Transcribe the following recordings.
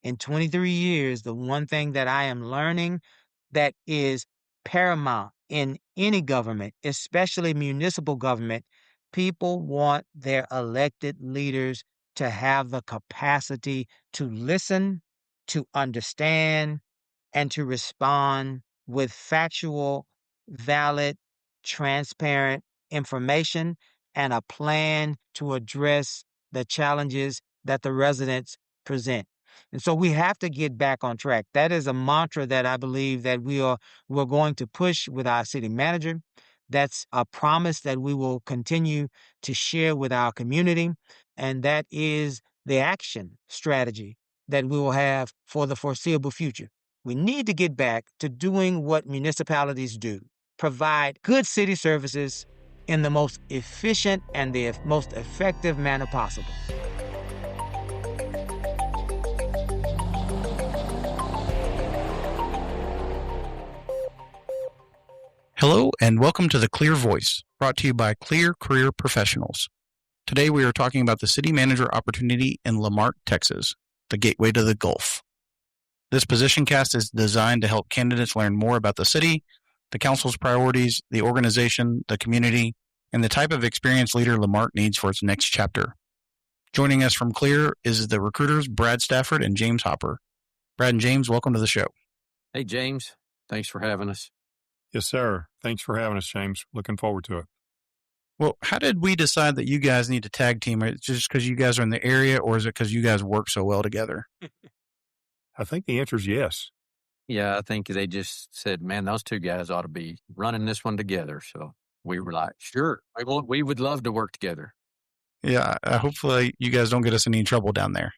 In 23 years, the one thing that I am learning that is paramount in any government, especially municipal government, people want their elected leaders to have the capacity to listen, to understand, and to respond with factual, valid, transparent information and a plan to address the challenges that the residents present. And so we have to get back on track. That is a mantra that I believe that we're going to push with our city manager. That's a promise that we will continue to share with our community. And that is the action strategy that we will have for the foreseeable future. We need to get back to doing what municipalities do, provide good city services in the most efficient and the most effective manner possible. Hello and welcome to The Clear Voice, brought to you by Clear Career Professionals. Today we are talking about the City Manager opportunity in La Marque, Texas, the gateway to the Gulf. This PositionCast is designed to help candidates learn more about the city, the council's priorities, the organization, the community, and the type of experienced leader La Marque needs for its next chapter. Joining us from Clear is the recruiters Brad Stafford and James Hopper. Brad and James, welcome to the show. Hey, James. Thanks for having us. Yes, sir. Thanks for having us, James. Looking forward to it. Well, how did we decide that you guys need to tag team? Is it just because you guys are in the area, or is it because you guys work so well together? I think the answer is yes. Yeah, I think they just said, man, those two guys ought to be running this one together. So we were like, sure, we would love to work together. Yeah, hopefully you guys don't get us in any trouble down there.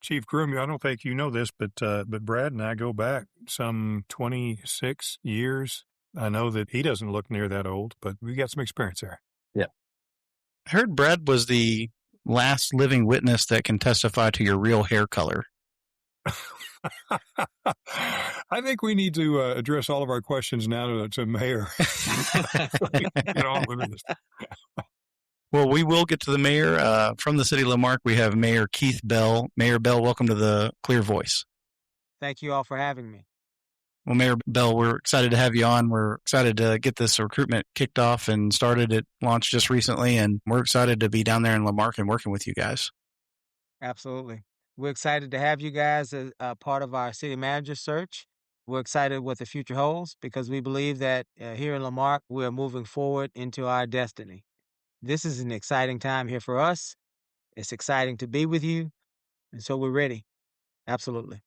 Chief Groom, I don't think you know this, but Brad and I go back some 26 years. I know that he doesn't look near that old, but we got some experience there. Yeah. I heard Brad was the last living witness that can testify to your real hair color. I think we need to address all of our questions now to Mayor. Get on with this. Well, we will get to the mayor. From the city of La Marque, we have Mayor Keith Bell. Mayor Bell, welcome to the Clear Voice. Thank you all for having me. Well, Mayor Bell, we're excited to have you on. We're excited to get this recruitment kicked off and started. It launched just recently, and we're excited to be down there in La Marque and working with you guys. Absolutely. We're excited to have you guys as part of our city manager search. We're excited what the future holds because we believe that here in La Marque, we are moving forward into our destiny. This is an exciting time here for us. It's exciting to be with you. And so we're ready. Absolutely.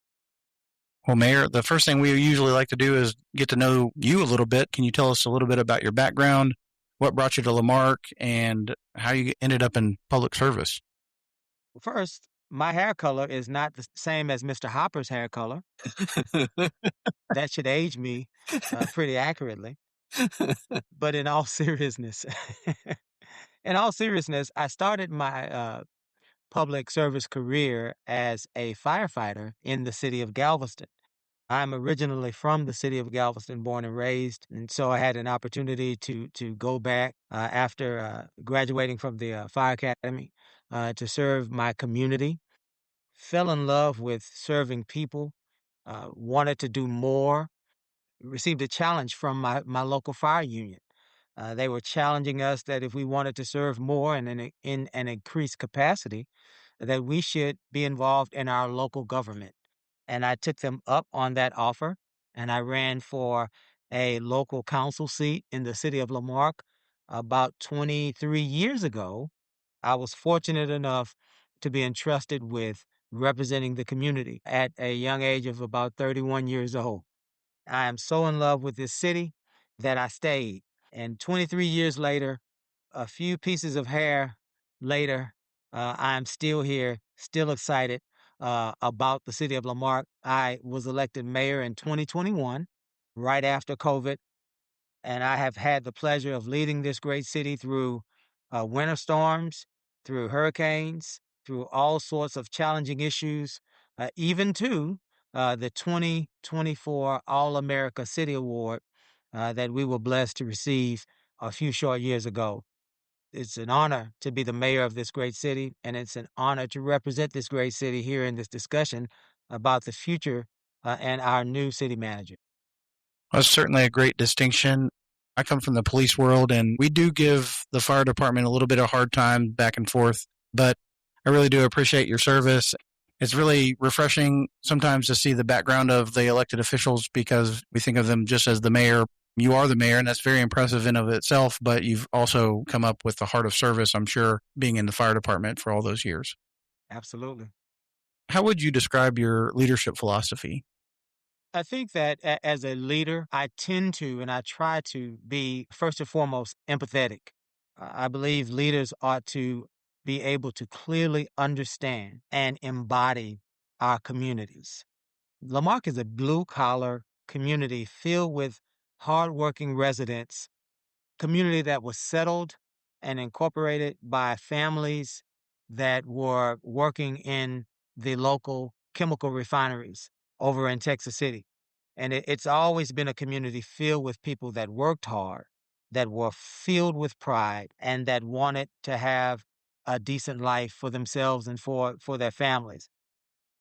Well, Mayor, the first thing we usually like to do is get to know you a little bit. Can you tell us a little bit about your background, what brought you to La Marque, and how you ended up in public service? Well, first, my hair color is not the same as Mr. Hopper's hair color. That should age me pretty accurately. But in all seriousness, I started my public service career as a firefighter in the city of Galveston. I'm originally from the city of Galveston, born and raised, and so I had an opportunity to go back after graduating from the fire academy to serve my community. Fell in love with serving people, wanted to do more, received a challenge from my local fire union. They were challenging us that if we wanted to serve more and in an increased capacity, that we should be involved in our local government. And I took them up on that offer, and I ran for a local council seat in the city of La Marque about 23 years ago. I was fortunate enough to be entrusted with representing the community at a young age of about 31 years old. I am so in love with this city that I stayed. And 23 years later, a few pieces of hair later, I'm still here, still excited about the city of La Marque. I was elected mayor in 2021, right after COVID, and I have had the pleasure of leading this great city through winter storms, through hurricanes, through all sorts of challenging issues, even to the 2024 All-America City Award that we were blessed to receive a few short years ago. It's an honor to be the mayor of this great city, and it's an honor to represent this great city here in this discussion about the future and our new city manager. That's certainly a great distinction. I come from the police world, and we do give the fire department a little bit of hard time back and forth, but I really do appreciate your service. It's really refreshing sometimes to see the background of the elected officials because we think of them just as the mayor. You are the mayor, and that's very impressive in of itself, but you've also come up with the heart of service, I'm sure, being in the fire department for all those years. Absolutely. How would you describe your leadership philosophy? I think that as a leader, I tend to and I try to be first and foremost empathetic. I believe leaders ought to be able to clearly understand and embody our communities. La Marque is a blue collar community filled with hardworking residents, community that was settled and incorporated by families that were working in the local chemical refineries over in Texas City. And it's always been a community filled with people that worked hard, that were filled with pride, and that wanted to have a decent life for themselves and for their families.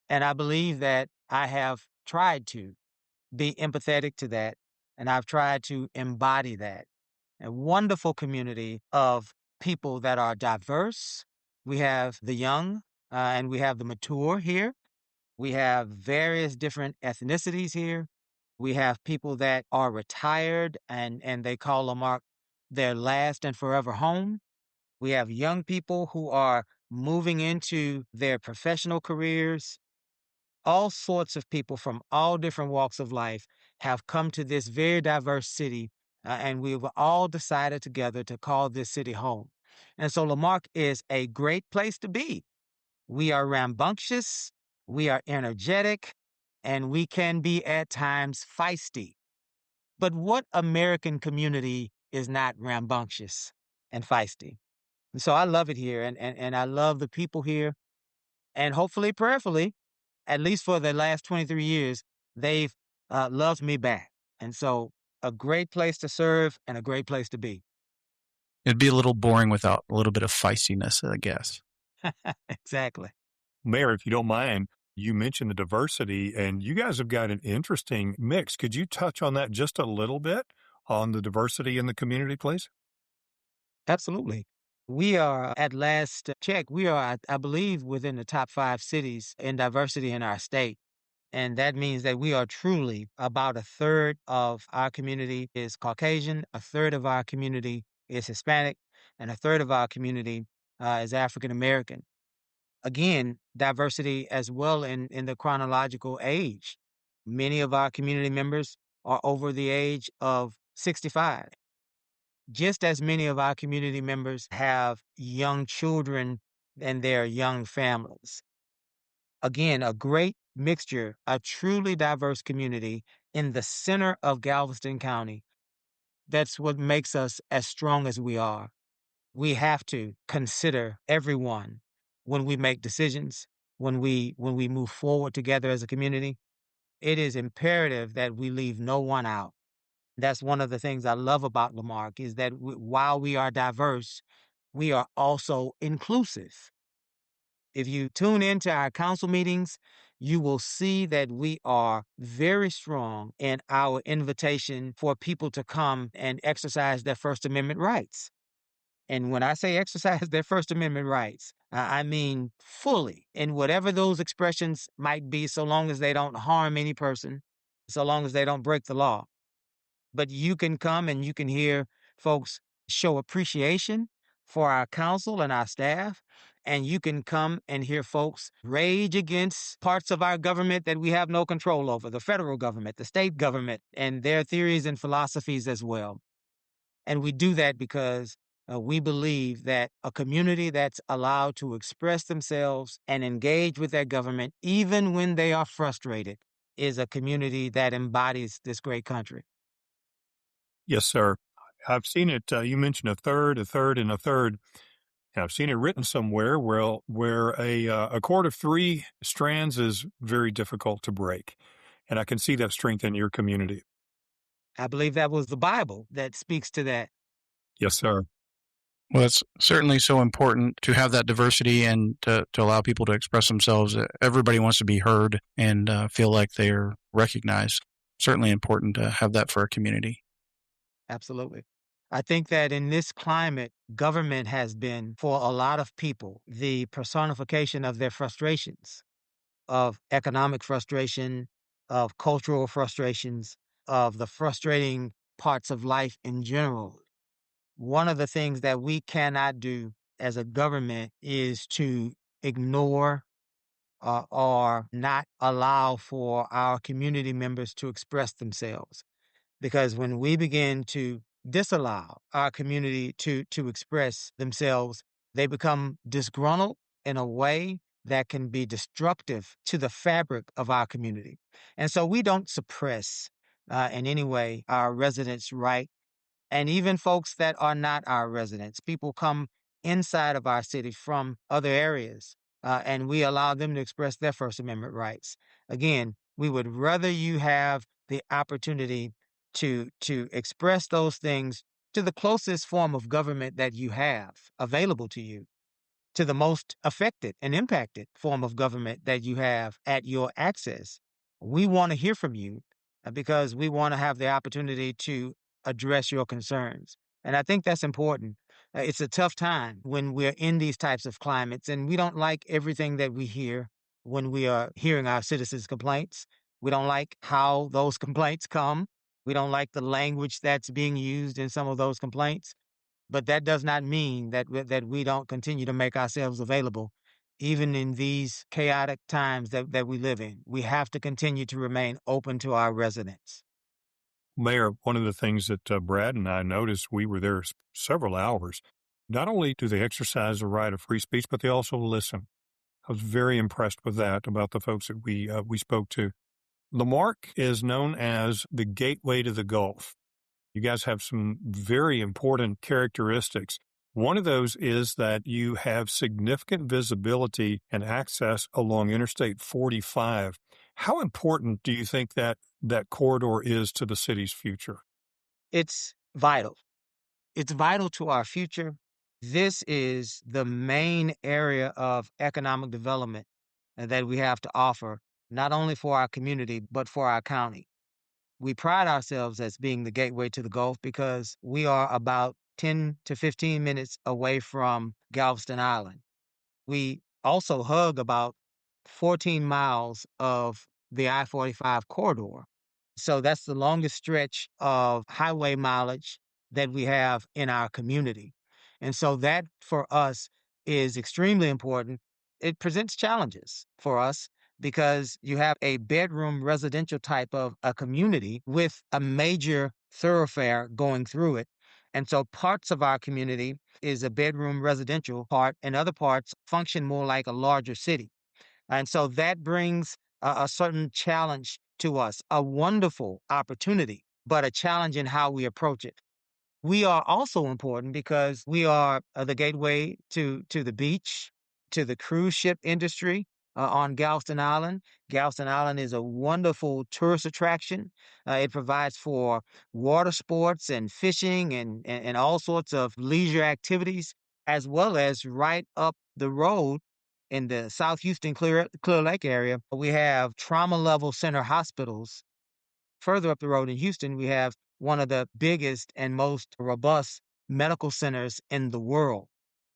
And I believe that I have tried to be empathetic to that, and I've tried to embody that. A wonderful community of people that are diverse. We have the young and we have the mature here. We have various different ethnicities here. We have people that are retired and they call Lamarck their last and forever home. We have young people who are moving into their professional careers. All sorts of people from all different walks of life have come to this very diverse city, and we've all decided together to call this city home. And so Lamarck is a great place to be. We are rambunctious, we are energetic, and we can be at times feisty. But what American community is not rambunctious and feisty? And so I love it here, and I love the people here. And hopefully, prayerfully, at least for the last 23 years, they've loved me back. And so a great place to serve and a great place to be. It'd be a little boring without a little bit of feistiness, I guess. Exactly. Mayor, if you don't mind, you mentioned the diversity, and you guys have got an interesting mix. Could you touch on that just a little bit on the diversity in the community, please? Absolutely. We are, at last check, we are, I believe, within the top 5 cities in diversity in our state. And that means that we are truly about a third of our community is Caucasian, a third of our community is Hispanic, and a third of our community is African American. Again, diversity as well in the chronological age. Many of our community members are over the age of 65. Just as many of our community members have young children and their young families. Again, a great mixture, a truly diverse community in the center of Galveston County. That's what makes us as strong as we are. We have to consider everyone when we make decisions, when we move forward together as a community. It is imperative that we leave no one out. That's one of the things I love about Lamarck is that while we are diverse, we are also inclusive. If you tune into our council meetings, you will see that we are very strong in our invitation for people to come and exercise their First Amendment rights. And when I say exercise their First Amendment rights, I mean fully in whatever those expressions might be, so long as they don't harm any person, so long as they don't break the law. But you can come and you can hear folks show appreciation for our council and our staff. And you can come and hear folks rage against parts of our government that we have no control over, the federal government, the state government, and their theories and philosophies as well. And we do that because we believe that a community that's allowed to express themselves and engage with their government, even when they are frustrated, is a community that embodies this great country. Yes, sir. I've seen it. You mentioned a third, and a third. And I've seen it written somewhere where a cord of 3 strands is very difficult to break. And I can see that strength in your community. I believe that was the Bible that speaks to that. Yes, sir. Well, it's certainly so important to have that diversity and to allow people to express themselves. Everybody wants to be heard and feel like they're recognized. Certainly important to have that for a community. Absolutely. I think that in this climate, government has been, for a lot of people, the personification of their frustrations, of economic frustration, of cultural frustrations, of the frustrating parts of life in general. One of the things that we cannot do as a government is to ignore or not allow for our community members to express themselves. Because when we begin to disallow our community to express themselves, they become disgruntled in a way that can be destructive to the fabric of our community. And so we don't suppress in any way our residents' right, and even folks that are not our residents. People come inside of our city from other areas, and we allow them to express their First Amendment rights. Again, we would rather you have the opportunity to express those things to the closest form of government that you have available to you, to the most affected and impacted form of government that you have at your access. We want to hear from you because we want to have the opportunity to address your concerns. And I think that's important. It's a tough time when we're in these types of climates and we don't like everything that we hear when we are hearing our citizens' complaints. We don't like how those complaints come. We don't like the language that's being used in some of those complaints. But that does not mean that we don't continue to make ourselves available, even in these chaotic times that we live in. We have to continue to remain open to our residents. Mayor, one of the things that Brad and I noticed, we were there several hours. Not only do they exercise the right of free speech, but they also listen. I was very impressed with that about the folks that we spoke to. La Marque is known as the gateway to the Gulf. You guys have some very important characteristics. One of those is that you have significant visibility and access along Interstate 45. How important do you think that corridor is to the city's future? It's vital. It's vital to our future. This is the main area of economic development that we have to offer, not only for our community, but for our county. We pride ourselves as being the gateway to the Gulf because we are about 10 to 15 minutes away from Galveston Island. We also hug about 14 miles of the I-45 corridor. So that's the longest stretch of highway mileage that we have in our community. And so that for us is extremely important. It presents challenges for us because you have a bedroom residential type of a community with a major thoroughfare going through it. And so parts of our community is a bedroom residential part, and other parts function more like a larger city. And so that brings a certain challenge to us, a wonderful opportunity, but a challenge in how we approach it. We are also important because we are the gateway to the beach, to the cruise ship industry on Galveston Island. Galveston Island is a wonderful tourist attraction. It provides for water sports and fishing and all sorts of leisure activities, as well as right up the road in the South Houston Clear Lake area. We have trauma level center hospitals. Further up the road in Houston, we have one of the biggest and most robust medical centers in the world.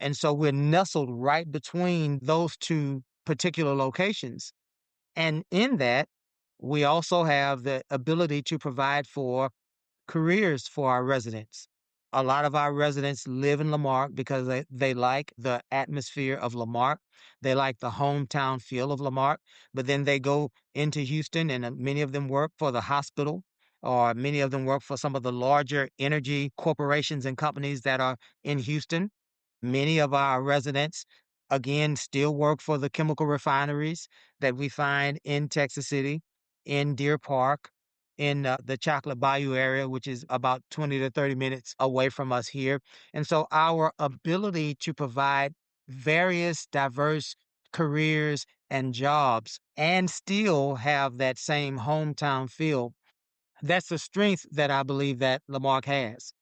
And so we're nestled right between those two particular locations. And in that, we also have the ability to provide for careers for our residents. A lot of our residents live in La Marque because they like the atmosphere of La Marque. They like the hometown feel of La Marque. But then they go into Houston, and many of them work for the hospital, or many of them work for some of the larger energy corporations and companies that are in Houston. Many of our residents, again, still work for the chemical refineries that we find in Texas City, in Deer Park, in the Chocolate Bayou area, which is about 20 to 30 minutes away from us here. And so our ability to provide various diverse careers and jobs and still have that same hometown feel, that's the strength that I believe that La Marque has.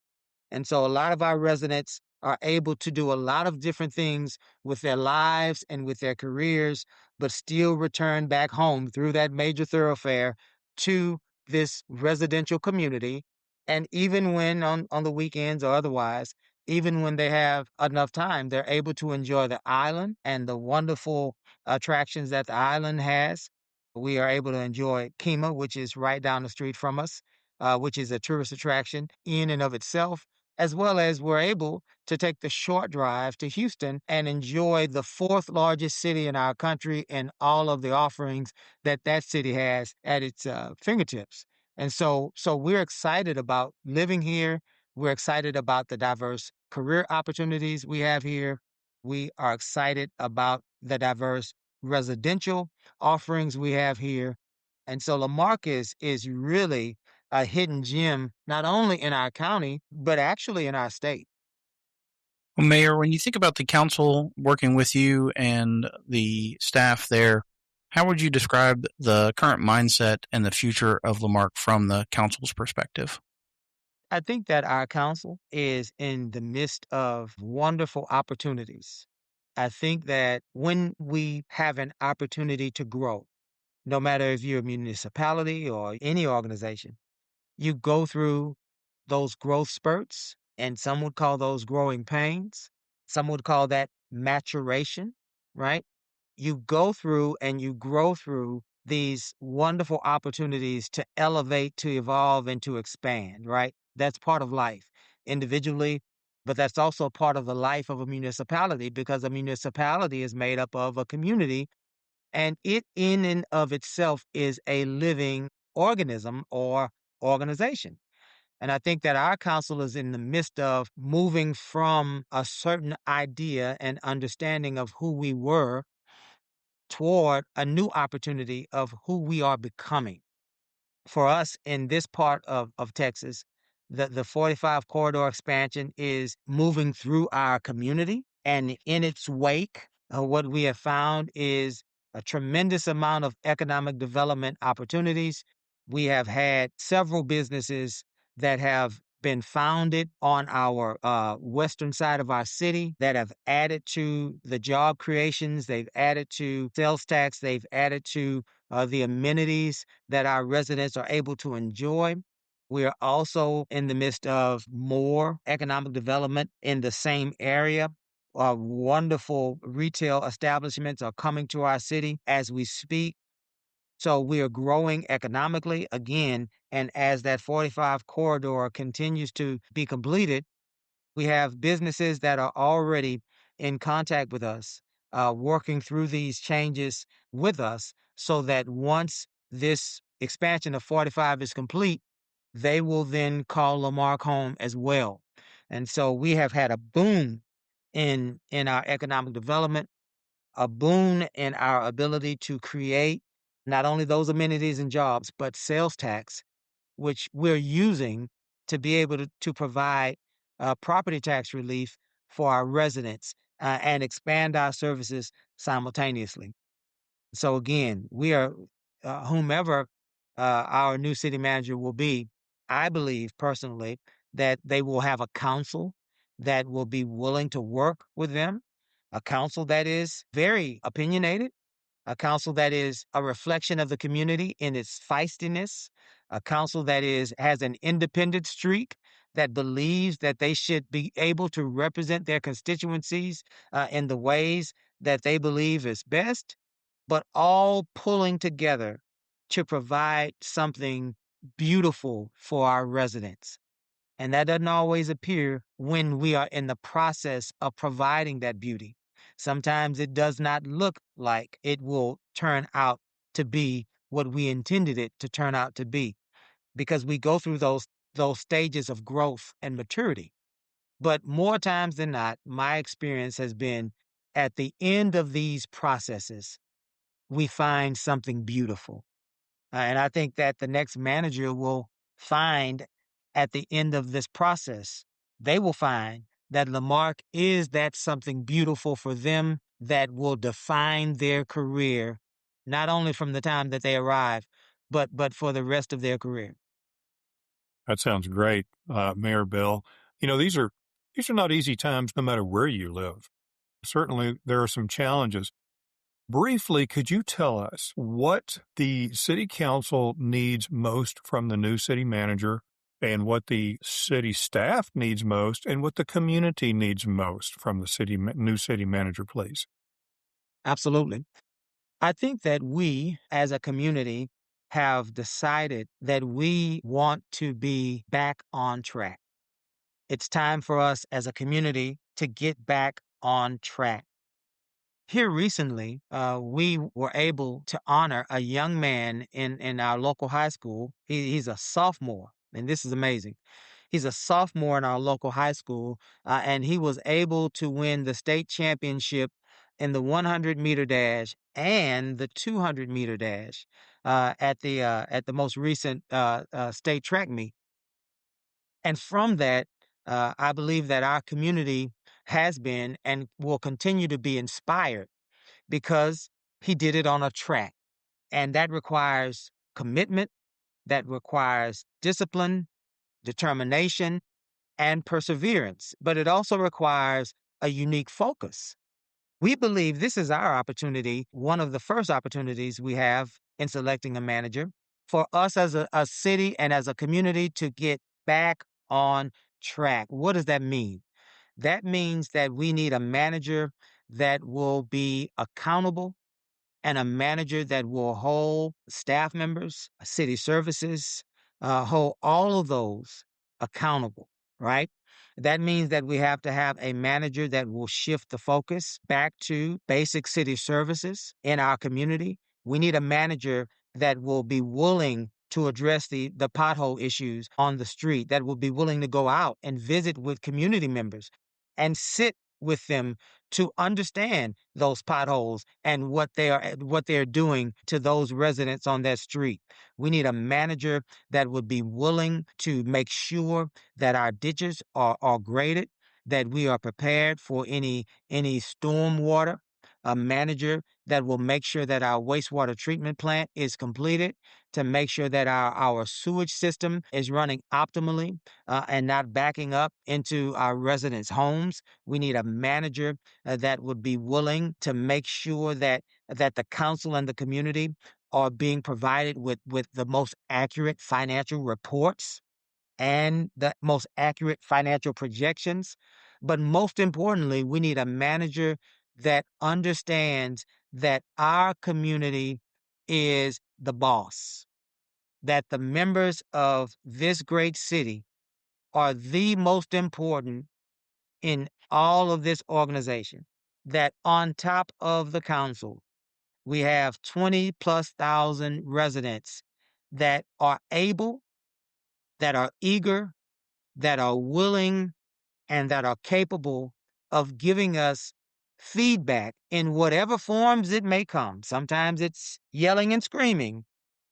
And so a lot of our residents are able to do a lot of different things with their lives and with their careers, but still return back home through that major thoroughfare to this residential community. And even when on the weekends or otherwise, even when they have enough time, they're able to enjoy the island and the wonderful attractions that the island has. We are able to enjoy Kima, which is right down the street from us, which is a tourist attraction in and of itself, as well as we're able to take the short drive to Houston and enjoy the fourth largest city in our country and all of the offerings that that city has at its fingertips. And so we're excited about living here. We're excited about the diverse career opportunities we have here. We are excited about the diverse residential offerings we have here. And so La Marque is really a hidden gem, not only in our county, but actually in our state. Well, Mayor, when you think about the council working with you and the staff there, how would you describe the current mindset and the future of La Marque from the council's perspective? I think that our council is in the midst of wonderful opportunities. I think that when we have an opportunity to grow, no matter if you're a municipality or any organization, you go through those growth spurts, and some would call those growing pains. Some would call that maturation, right? You go through and you grow through these wonderful opportunities to elevate, to evolve, and to expand, right? That's part of life individually, but that's also part of the life of a municipality because a municipality is made up of a community and it in and of itself is a living organism or organization. And I think that our council is in the midst of moving from a certain idea and understanding of who we were toward a new opportunity of who we are becoming. For us in this part of Texas, the 45 corridor expansion is moving through our community. And in its wake, what we have found is a tremendous amount of economic development opportunities. We have had several businesses that have been founded on our western side of our city that have added to the job creations. They've added to sales tax. They've added to the amenities that our residents are able to enjoy. We are also in the midst of more economic development in the same area. Wonderful retail establishments are coming to our city as we speak. So we are growing economically again. And as that 45 corridor continues to be completed, we have businesses that are already in contact with us, working through these changes with us so that once this expansion of 45 is complete, they will then call La Marque home as well. And so we have had a boom in our economic development, a boon in our ability to create not only those amenities and jobs, but sales tax, which we're using to be able to provide property tax relief for our residents and expand our services simultaneously. So again, we are whomever our new city manager will be. I believe personally that they will have a council that will be willing to work with them, a council that is very opinionated, a council that is a reflection of the community in its feistiness, a council that has an independent streak that believes that they should be able to represent their constituencies in the ways that they believe is best, but all pulling together to provide something beautiful for our residents. And that doesn't always appear when we are in the process of providing that beauty. Sometimes it does not look like it will turn out to be what we intended it to turn out to be because we go through those stages of growth and maturity. But more times than not, my experience has been at the end of these processes, we find something beautiful. And I think that the next manager will find at the end of this process, they will find that La Marque is that something beautiful for them that will define their career, not only from the time that they arrive, but for the rest of their career. That sounds great, Mayor Bill. You know, these are These are not easy times no matter where you live. Certainly, there are some challenges. Briefly, could you tell us what the city council needs most from the new city manager and what the city staff needs most and what the community needs most from the new city manager, please? Absolutely. I think that we as a community have decided that we want to be back on track. It's time for us as a community to get back on track. Here recently, we were able to honor a young man in our local high school. He's a sophomore, and this is amazing. He's a sophomore in our local high school, and he was able to win the state championship in the 100-meter dash and the 200-meter dash at the most recent state track meet. And from that, I believe that our community has been and will continue to be inspired because he did it on a track. And that requires commitment, that requires discipline, determination, and perseverance. But it also requires a unique focus. We believe this is our opportunity, one of the first opportunities we have in selecting a manager, for us as a city and as a community to get back on track. What does that mean? That means that we need a manager that will be accountable and a manager that will hold staff members, city services, hold all of those accountable, right? That means that we have to have a manager that will shift the focus back to basic city services in our community. We need a manager that will be willing to address the pothole issues on the street, that will be willing to go out and visit with community members and sit with them to understand those potholes and what they're doing to those residents on that street. We need a manager that would be willing to make sure that our ditches are graded, that we are prepared for any storm water. A manager that will make sure that our wastewater treatment plant is completed, to make sure that our sewage system is running optimally and not backing up into our residents' homes. We need a manager that would be willing to make sure that the council and the community are being provided with the most accurate financial reports and the most accurate financial projections. But most importantly, we need a manager that understands that our community is the boss, that the members of this great city are the most important in all of this organization, that on top of the council, we have 20 plus thousand residents that are able, that are eager, that are willing, and that are capable of giving us feedback in whatever forms it may come. Sometimes it's yelling and screaming.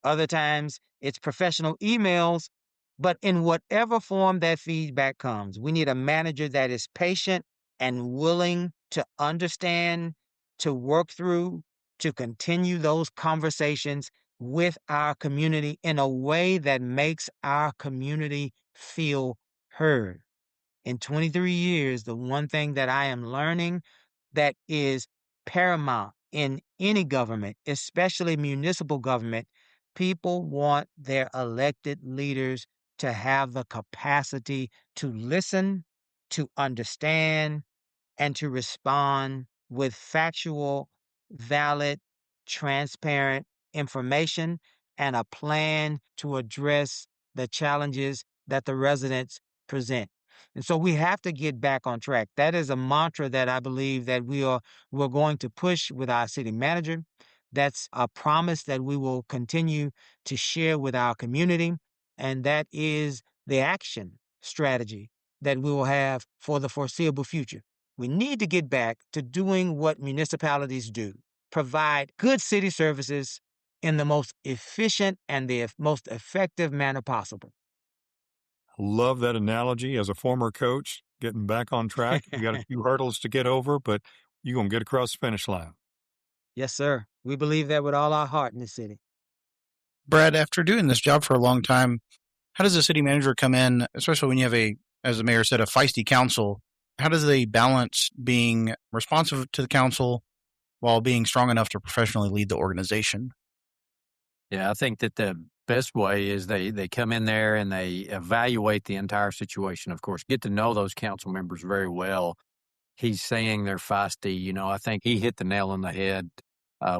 Other times it's professional emails. But in whatever form that feedback comes, we need a manager that is patient and willing to understand, to work through, to continue those conversations with our community in a way that makes our community feel heard. In 23 years, the one thing that I am learning that is paramount in any government, especially municipal government, people want their elected leaders to have the capacity to listen, to understand, and to respond with factual, valid, transparent information and a plan to address the challenges that the residents present. And so we have to get back on track. That is a mantra that I believe that we're going to push with our city manager. That's a promise that we will continue to share with our community. And that is the action strategy that we will have for the foreseeable future. We need to get back to doing what municipalities do, provide good city services in the most efficient and the most effective manner possible. Love that analogy. As a former coach, getting back on track, you got a few hurdles to get over, but you're going to get across the finish line. Yes, sir. We believe that with all our heart in the city. Brad, after doing this job for a long time, how does a city manager come in, especially when you have as the mayor said, a feisty council, how does they balance being responsive to the council while being strong enough to professionally lead the organization? Yeah, I think that the best way is they come in there and they evaluate the entire situation. Of course, get to know those council members very well. He's saying they're feisty. I think he hit the nail on the head.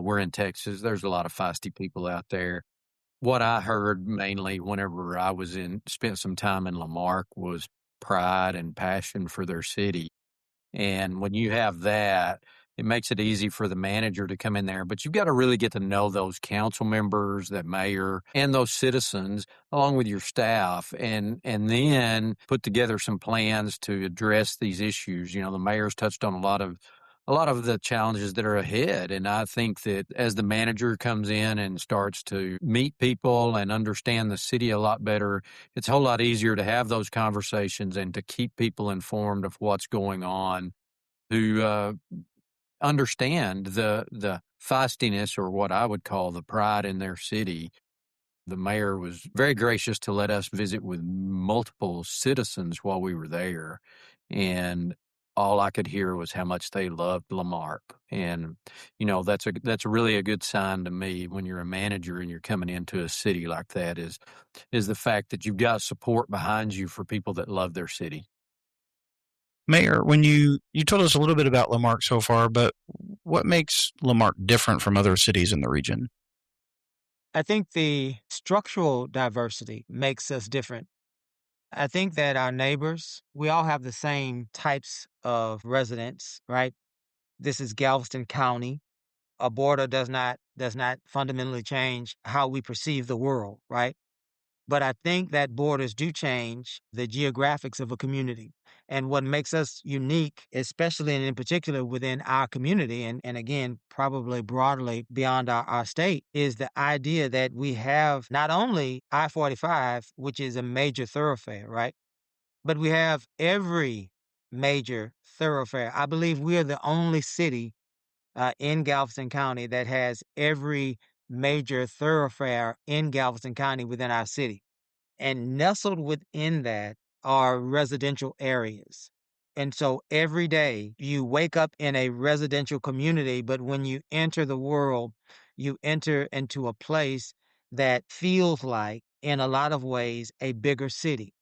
We're in Texas. There's a lot of feisty people out there. What I heard mainly whenever I spent some time in La Marque was pride and passion for their city. And when you have that, it makes it easy for the manager to come in there. But you've got to really get to know those council members, that mayor, and those citizens, along with your staff, and then put together some plans to address these issues. The mayor's touched on a lot of the challenges that are ahead. And I think that as the manager comes in and starts to meet people and understand the city a lot better, it's a whole lot easier to have those conversations and to keep people informed of what's going on, to understand the feistiness, or what I would call the pride in their city. The mayor was very gracious to let us visit with multiple citizens while we were there. And all I could hear was how much they loved La Marque. And, that's really a good sign to me when you're a manager and you're coming into a city like that, is the fact that you've got support behind you for people that love their city. Mayor, when you told us a little bit about La Marque so far, but what makes La Marque different from other cities in the region? I think the structural diversity makes us different. I think that our neighbors, we all have the same types of residents, right? This is Galveston County. A border does not fundamentally change how we perceive the world, right? But I think that borders do change the geographics of a community. And what makes us unique, especially and in particular within our community, and again, probably broadly beyond our state, is the idea that we have not only I-45, which is a major thoroughfare, right? But we have every major thoroughfare. I believe we are the only city in Galveston County that has every major thoroughfare in Galveston County within our city. And nestled within that are residential areas. And so every day you wake up in a residential community, but when you enter the world, you enter into a place that feels like, in a lot of ways, a bigger city,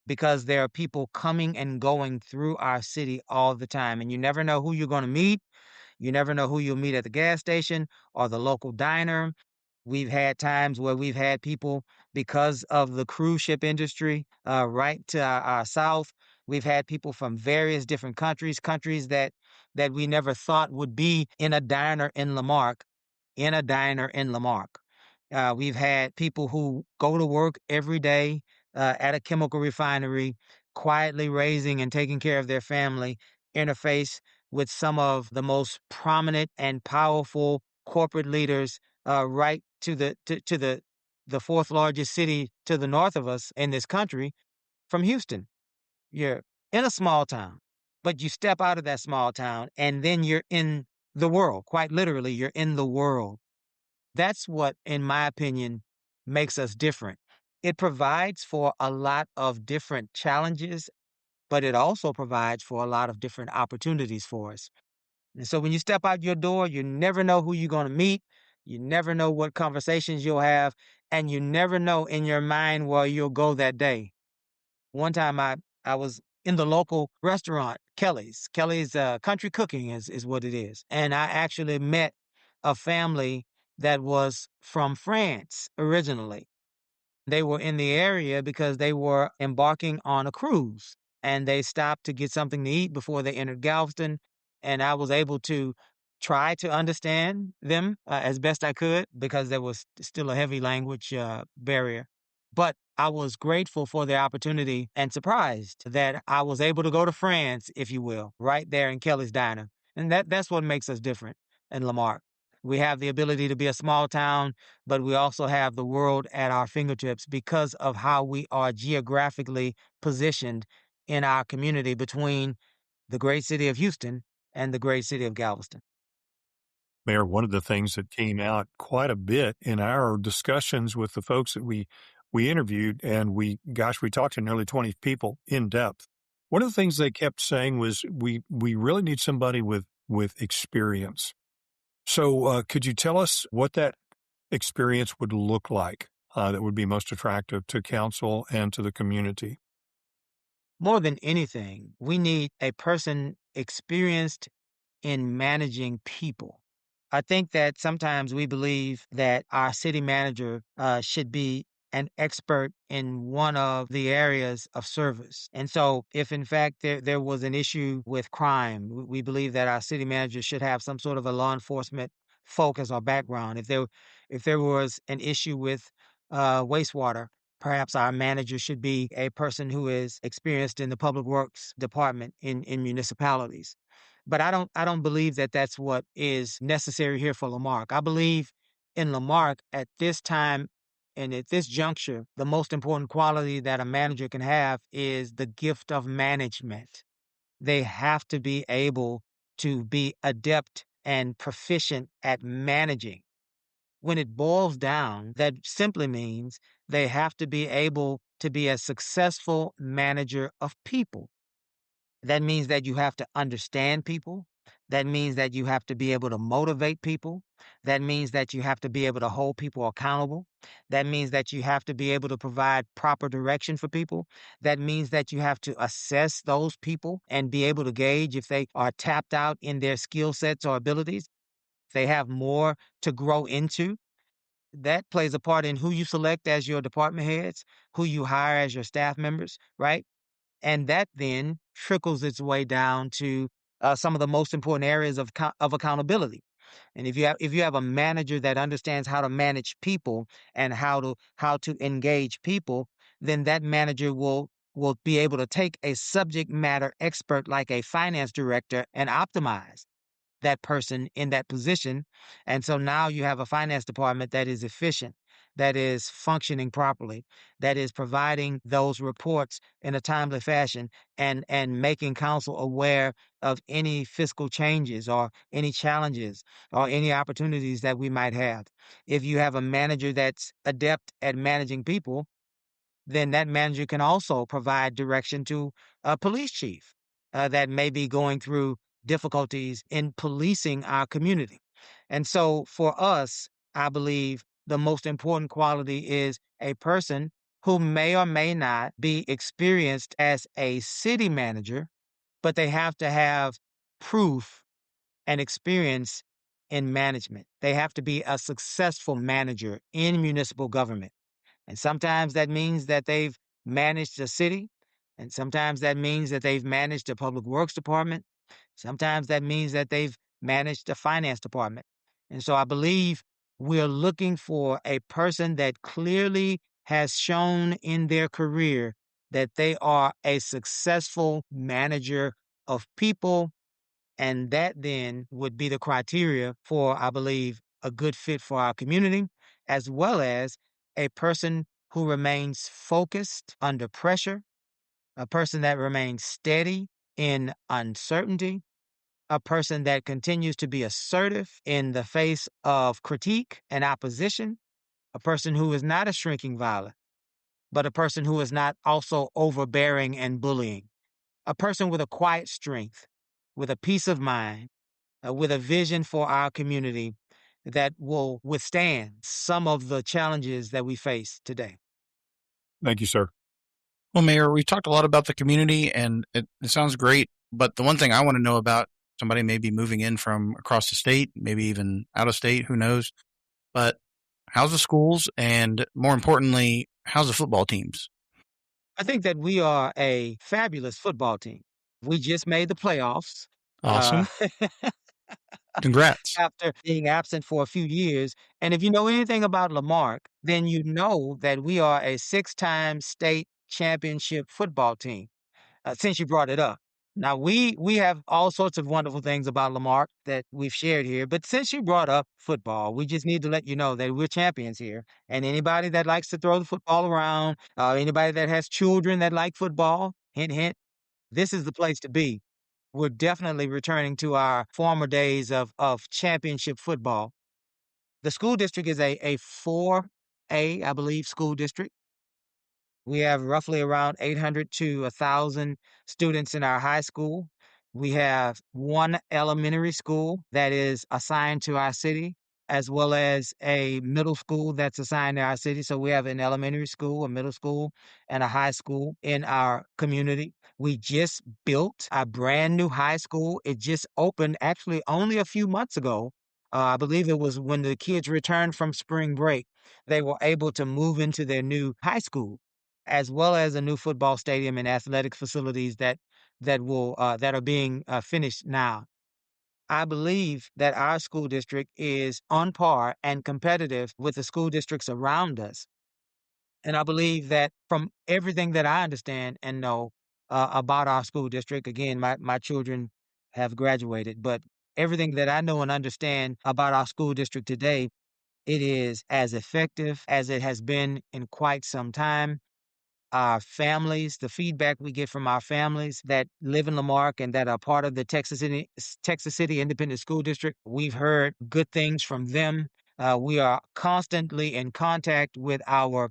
because there are people coming and going through our city all the time. And you never know who you're going to meet. You never know who you'll meet at the gas station or the local diner. We've had times where we've had people, because of the cruise ship industry, right to our south. We've had people from various different countries that we never thought would be in a diner in La Marque, we've had people who go to work every day at a chemical refinery, quietly raising and taking care of their family, interface with some of the most prominent and powerful corporate leaders, right to the fourth largest city to the north of us in this country, from Houston. You're in a small town, but you step out of that small town and then you're in the world. Quite literally, you're in the world. That's what, in my opinion, makes us different. It provides for a lot of different challenges, but it also provides for a lot of different opportunities for us. And so when you step out your door, you never know who you're going to meet. You never know what conversations you'll have, and you never know in your mind where you'll go that day. One time I was in the local restaurant, Kelly's. Kelly's Country Cooking is what it is. And I actually met a family that was from France originally. They were in the area because they were embarking on a cruise, and they stopped to get something to eat before they entered Galveston. And I was able to try to understand them as best I could, because there was still a heavy language barrier. But I was grateful for the opportunity and surprised that I was able to go to France, if you will, right there in Kelly's Diner. And that's what makes us different in La Marque. We have the ability to be a small town, but we also have the world at our fingertips because of how we are geographically positioned in our community between the great city of Houston and the great city of Galveston. Mayor, one of the things that came out quite a bit in our discussions with the folks that we interviewed, and we talked to nearly 20 people in depth, One of the things they kept saying was, we really need somebody with experience. So could you tell us what that experience would look like that would be most attractive to council and to the community? More than anything, we need a person experienced in managing people. I think that sometimes we believe that our city manager should be an expert in one of the areas of service. And so, if in fact there was an issue with crime, we believe that our city manager should have some sort of a law enforcement focus or background. If there was an issue with wastewater, perhaps our manager should be a person who is experienced in the public works department in municipalities. But I don't believe that that's what is necessary here for La Marque. I believe in La Marque at this time and at this juncture, the most important quality that a manager can have is the gift of management. They have to be able to be adept and proficient at managing. When it boils down, that simply means they have to be able to be a successful manager of people. That means that you have to understand people. That means that you have to be able to motivate people. That means that you have to be able to hold people accountable. That means that you have to be able to provide proper direction for people. That means that you have to assess those people and be able to gauge if they are tapped out in their skill sets or abilities, if they have more to grow into. That plays a part in who you select as your department heads, who you hire as your staff members, right? And that then trickles its way down to some of the most important areas of accountability. And if you have a manager that understands how to manage people and how to engage people, then that manager will be able to take a subject matter expert like a finance director and optimize that person in that position. And so now you have a finance department that is efficient, that is functioning properly, that is providing those reports in a timely fashion and making council aware of any fiscal changes or any challenges or any opportunities that we might have. If you have a manager that's adept at managing people, then that manager can also provide direction to a police chief that may be going through difficulties in policing our community. And so for us, I believe the most important quality is a person who may or may not be experienced as a city manager, but they have to have proof and experience in management. They have to be a successful manager in municipal government. And sometimes that means that they've managed a city, and sometimes that means that they've managed a public works department. Sometimes that means that they've managed a finance department. And so I believe we're looking for a person that clearly has shown in their career that they are a successful manager of people, and that then would be the criteria for, I believe, a good fit for our community, as well as a person who remains focused under pressure, a person that remains steady in uncertainty, a person that continues to be assertive in the face of critique and opposition, a person who is not a shrinking violet, but a person who is not also overbearing and bullying, a person with a quiet strength, with a peace of mind, with a vision for our community that will withstand some of the challenges that we face today. Thank you, sir. Well, Mayor, we talked a lot about the community, and it sounds great. But the one thing I want to know about, somebody may be moving in from across the state, maybe even out of state, who knows? But how's the schools, and more importantly, how's the football teams? I think that we are a fabulous football team. We just made the playoffs. Uh, Awesome. Congrats. after being absent for a few years. And if you know anything about La Marque, then you know that we are a 6-time state championship football team, since you brought it up. Now, we have all sorts of wonderful things about La Marque that we've shared here, but since you brought up football, we just need to let you know that we're champions here. And anybody that likes to throw the football around, anybody that has children that like football, hint, hint, this is the place to be. We're definitely returning to our former days of championship football. The school district is a 4A, I believe, school district. We have roughly around 800 to 1,000 students in our high school. We have one elementary school that is assigned to our city, as well as a middle school that's assigned to our city. So we have an elementary school, a middle school, and a high school in our community. We just built a brand new high school. It just opened actually only a few months ago. I believe it was when the kids returned from spring break. They were able to move into their new high school, as well as a new football stadium and athletic facilities that are being finished now. I believe that our school district is on par and competitive with the school districts around us. And I believe that from everything that I understand and know about our school district, again, my children have graduated, but everything that I know and understand about our school district today, it is as effective as it has been in quite some time. Our families, the feedback we get from our families that live in La Marque and that are part of the Texas City Independent School District, we've heard good things from them. We are constantly in contact with our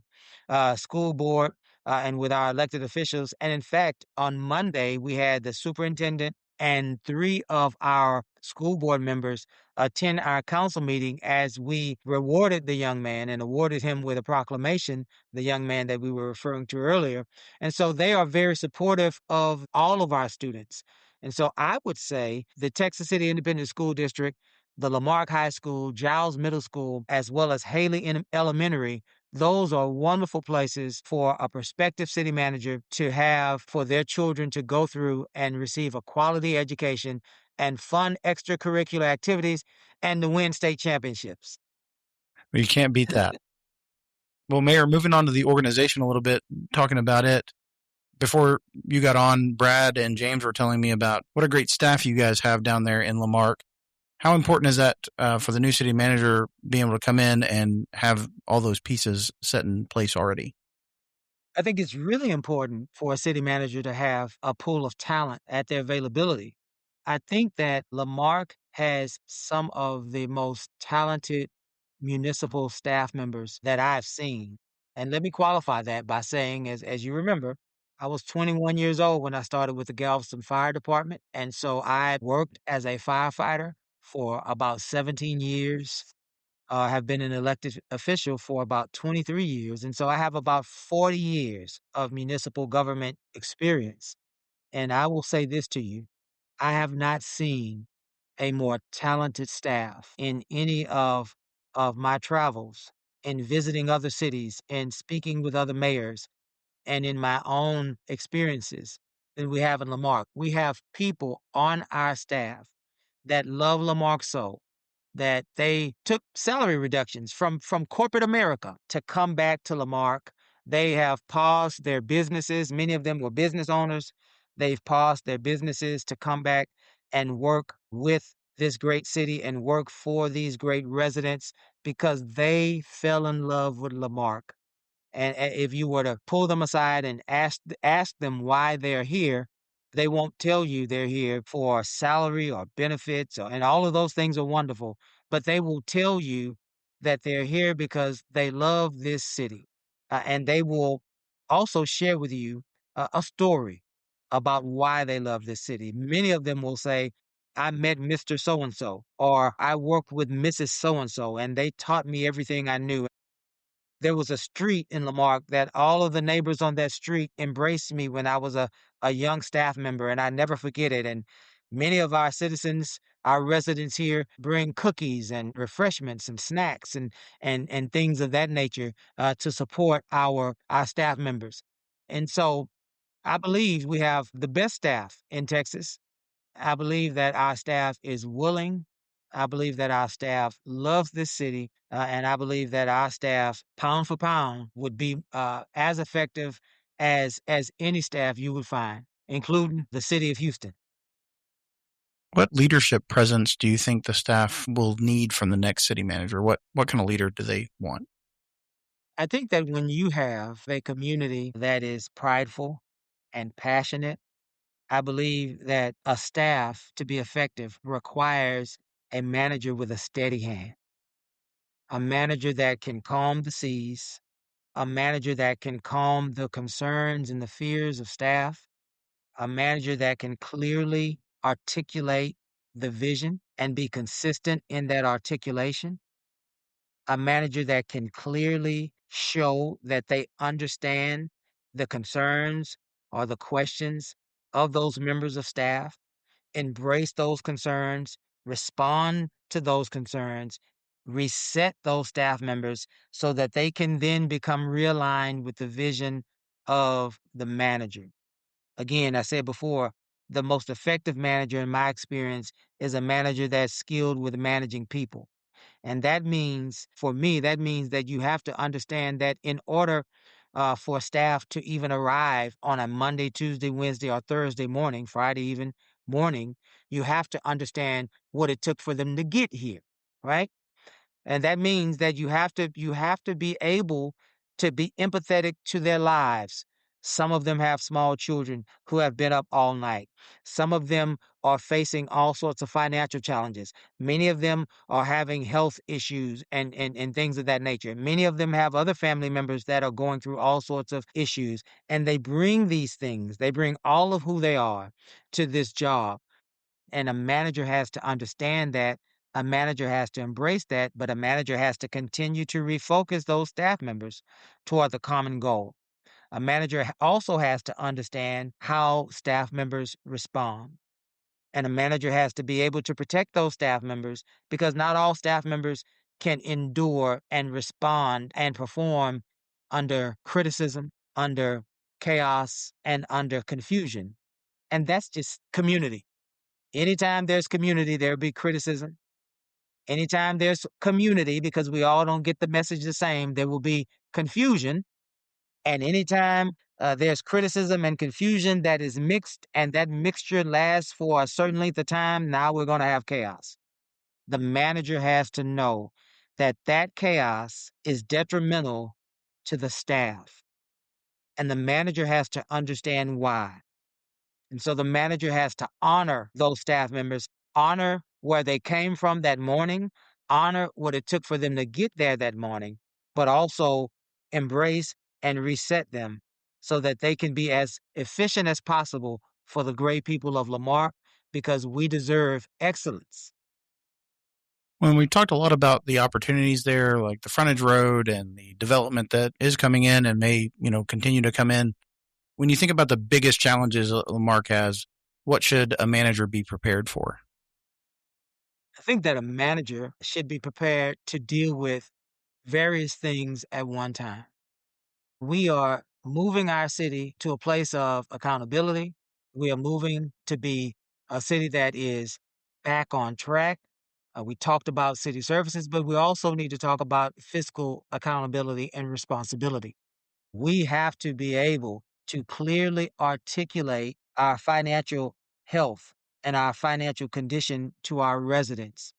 school board and with our elected officials. And in fact, on Monday, we had the superintendent and three of our school board members attend our council meeting as we rewarded the young man and awarded him with a proclamation, the young man that we were referring to earlier. And so they are very supportive of all of our students. And so I would say the Texas City Independent School District, the La Marque High School, Giles Middle School, as well as Elementary, those are wonderful places for a prospective city manager to have for their children to go through and receive a quality education and fun extracurricular activities and to win state championships. You can't beat that. Well, Mayor, moving on to the organization a little bit, talking about it. Before you got on, Brad and James were telling me about what a great staff you guys have down there in La Marque. How important is that for the new city manager being able to come in and have all those pieces set in place already? I think it's really important for a city manager to have a pool of talent at their availability. I think that La Marque has some of the most talented municipal staff members that I've seen. And let me qualify that by saying, as you remember, I was 21 years old when I started with the Galveston Fire Department. And so I worked as a firefighter for about 17 years, have been an elected official for about 23 years. And so I have about 40 years of municipal government experience. And I will say this to you, I have not seen a more talented staff in any of my travels, in visiting other cities, and speaking with other mayors, and in my own experiences than we have in La Marque. We have people on our staff that love La Marque so that they took salary reductions from corporate America to come back to La Marque. They have paused their businesses. Many of them were business owners. They've paused their businesses to come back and work with this great city and work for these great residents because they fell in love with La Marque. And if you were to pull them aside and ask them why they're here, they won't tell you they're here for salary or benefits, and all of those things are wonderful. But they will tell you that they're here because they love this city, and they will also share with you a story about why they love this city. Many of them will say, "I met Mr. So and so," or "I worked with Mrs. So and so, and they taught me everything I knew." There was a street in La Marque that all of the neighbors on that street embraced me when I was a young staff member, and I never forget it. And many of our citizens, our residents here, bring cookies and refreshments and snacks and things of that nature to support our staff members. And so I believe we have the best staff in Texas. I believe that our staff is willing. I believe that our staff loves this city. And I believe that our staff, pound for pound, would be as effective as any staff you would find, including the city of Houston. What leadership presence do you think the staff will need from the next city manager? What kind of leader do they want? I think that when you have a community that is prideful and passionate, I believe that a staff to be effective requires a manager with a steady hand, a manager that can calm the seas, a manager that can calm the concerns and the fears of staff, a manager that can clearly articulate the vision and be consistent in that articulation, a manager that can clearly show that they understand the concerns or the questions of those members of staff, embrace those concerns, respond to those concerns, reset those staff members so that they can then become realigned with the vision of the manager. Again, I said before, the most effective manager in my experience is a manager that's skilled with managing people. And that means, for me, that means that you have to understand that in order for staff to even arrive on a Monday, Tuesday, Wednesday, or Thursday morning, Friday even morning, you have to understand what it took for them to get here, right? And that means that you have to be able to be empathetic to their lives. Some of them have small children who have been up all night. Some of them are facing all sorts of financial challenges. Many of them are having health issues and things of that nature. Many of them have other family members that are going through all sorts of issues. And they bring these things, they bring all of who they are to this job. And a manager has to understand that, a manager has to embrace that, but a manager has to continue to refocus those staff members toward the common goal. A manager also has to understand how staff members respond. And a manager has to be able to protect those staff members because not all staff members can endure and respond and perform under criticism, under chaos, and under confusion. And that's just community. Anytime there's community, there'll be criticism. Anytime there's community, because we all don't get the message the same, there will be confusion. And anytime there's criticism and confusion that is mixed and that mixture lasts for a certain length of time, now we're going to have chaos. The manager has to know that that chaos is detrimental to the staff. And the manager has to understand why. And so the manager has to honor those staff members, honor where they came from that morning, honor what it took for them to get there that morning, but also embrace and reset them so that they can be as efficient as possible for the great people of La Marque because we deserve excellence. When we talked a lot about the opportunities there, like the frontage road and the development that is coming in and may, continue to come in. When you think about the biggest challenges La Marque has, what should a manager be prepared for? I think that a manager should be prepared to deal with various things at one time. We are moving our city to a place of accountability. We are moving to be a city that is back on track. We talked about city services, but we also need to talk about fiscal accountability and responsibility. We have to be able to clearly articulate our financial health and our financial condition to our residents.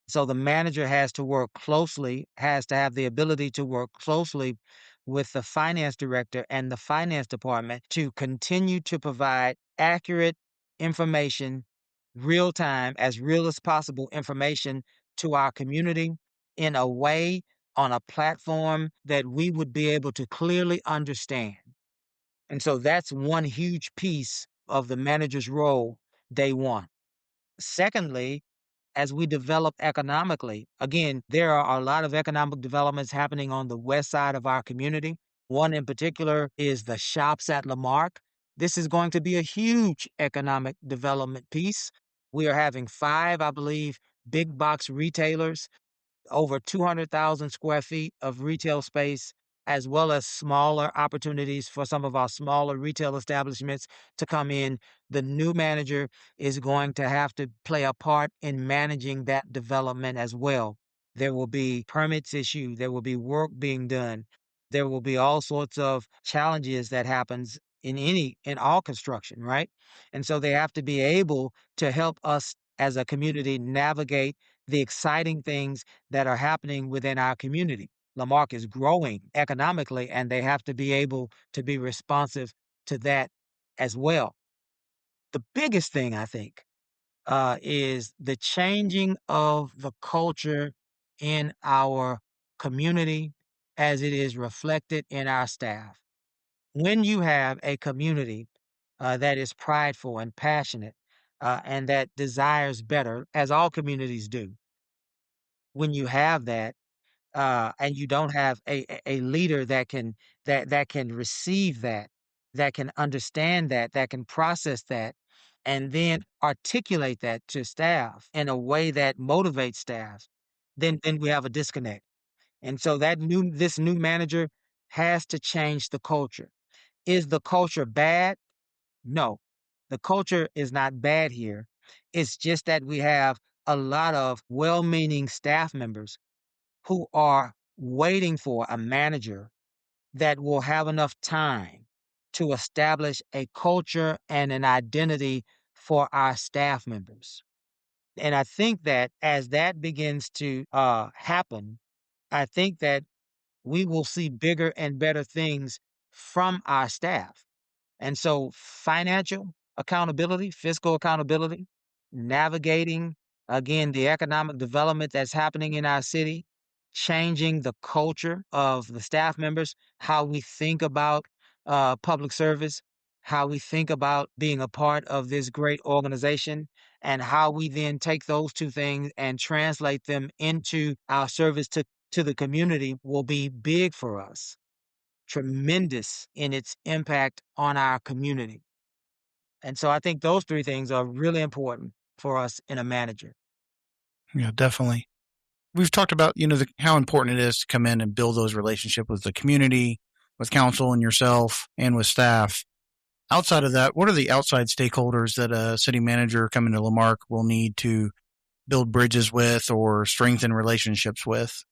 So the manager has to work closely, has to have the ability to work closely with the finance director and the finance department to continue to provide accurate information, real time, as real as possible information to our community in a way, on a platform that we would be able to clearly understand. And so that's one huge piece of the manager's role, day one. Secondly, as we develop economically, again, there are a lot of economic developments happening on the west side of our community. One in particular is the shops at La Marque. This is going to be a huge economic development piece. We are having 5, I believe, big box retailers, over 200,000 square feet of retail space, as well as smaller opportunities for some of our smaller retail establishments to come in. The new manager is going to have to play a part in managing that development as well. There will be permits issued. There will be work being done. There will be all sorts of challenges that happens in all construction, right? And so they have to be able to help us as a community navigate the exciting things that are happening within our community. La Marque is growing economically, and they have to be able to be responsive to that as well. The biggest thing, I think, is the changing of the culture in our community as it is reflected in our staff. When you have a community that is prideful and passionate and that desires better, as all communities do, when you have that, and you don't have a leader that can receive that can understand that can process that, and then articulate that to staff in a way that motivates staff, then we have a disconnect. And so this new manager has to change the culture. Is the culture bad? No, the culture is not bad here. It's just that we have a lot of well-meaning staff members who are waiting for a manager that will have enough time to establish a culture and an identity for our staff members. And I think that as that begins to happen, I think that we will see bigger and better things from our staff. And so financial accountability, fiscal accountability, navigating, again, the economic development that's happening in our city, changing the culture of the staff members, how we think about public service, how we think about being a part of this great organization, and how we then take those two things and translate them into our service to the community will be big for us, tremendous in its impact on our community. And so I think those three things are really important for us in a manager. Yeah, definitely. We've talked about, how important it is to come in and build those relationships with the community, with council and yourself, and with staff. Outside of that, what are the outside stakeholders that a city manager coming to La Marque will need to build bridges with or strengthen relationships with?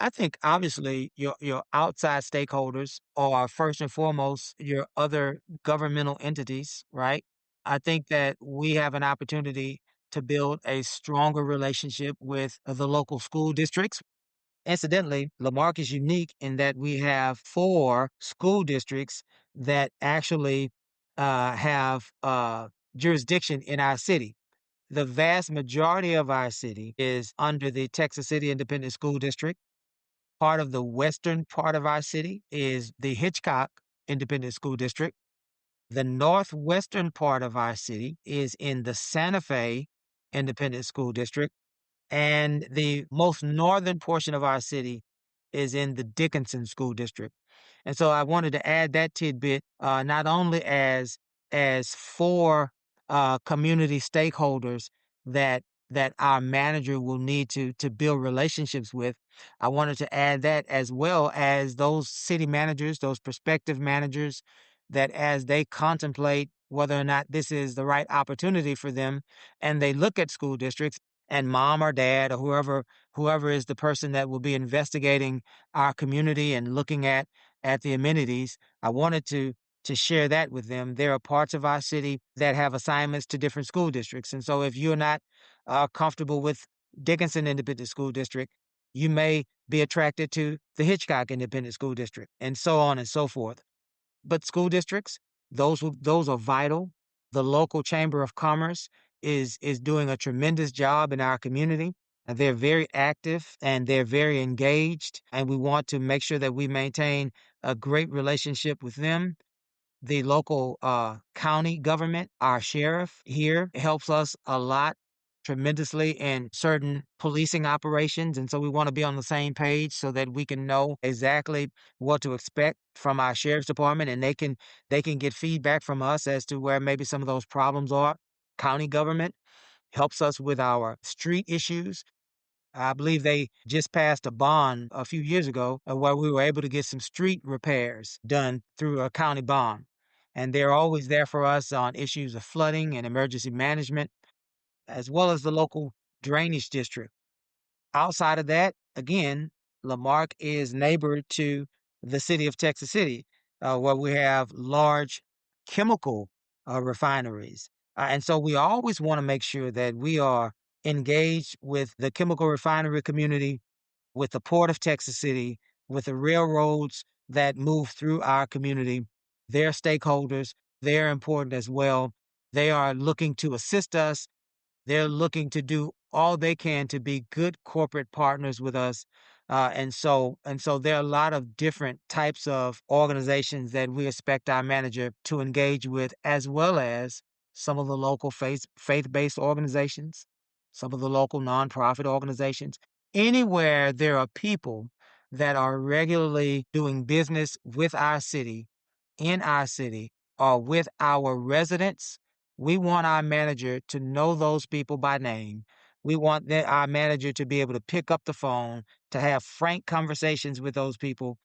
I think obviously your outside stakeholders are first and foremost your other governmental entities, right? I think that we have an opportunity to build a stronger relationship with the local school districts. Incidentally, La Marque is unique in that we have 4 school districts that actually have jurisdiction in our city. The vast majority of our city is under the Texas City Independent School District. Part of the western part of our city is the Hitchcock Independent School District. The northwestern part of our city is in the Santa Fe Independent School District. And the most northern portion of our city is in the Dickinson School District. And so I wanted to add that tidbit, not only as 4 community stakeholders that our manager will need to build relationships with. I wanted to add that as well as those city managers, those prospective managers, that as they contemplate whether or not this is the right opportunity for them, and they look at school districts, and mom or dad or whoever is the person that will be investigating our community and looking at the amenities, I wanted to share that with them. There are parts of our city that have assignments to different school districts. And so if you're not comfortable with Dickinson Independent School District, you may be attracted to the Hitchcock Independent School District, and so on and so forth. But school districts, those are vital. The local chamber of commerce is doing a tremendous job in our community. And they're very active and they're very engaged, and we want to make sure that we maintain a great relationship with them. The local county government, our sheriff here, helps us a lot tremendously in certain policing operations. And so we want to be on the same page so that we can know exactly what to expect from our sheriff's department, and they can get feedback from us as to where maybe some of those problems are. County government helps us with our street issues. I believe they just passed a bond a few years ago where we were able to get some street repairs done through a county bond. And they're always there for us on issues of flooding and emergency management, as well as the local drainage district. Outside of that, again, La Marque is neighbor to the city of Texas City, where we have large chemical refineries. And so we always want to make sure that we are engaged with the chemical refinery community, with the Port of Texas City, with the railroads that move through our community. They're stakeholders. They're important as well. They are looking to assist us. They're looking to do all they can to be good corporate partners with us. And so there are a lot of different types of organizations that we expect our manager to engage with, as well as some of the local faith-based organizations, some of the local nonprofit organizations. Anywhere there are people that are regularly doing business with our city, in our city, or with our residents, we want our manager to know those people by name. We want our manager to be able to pick up the phone, to have frank conversations with those people,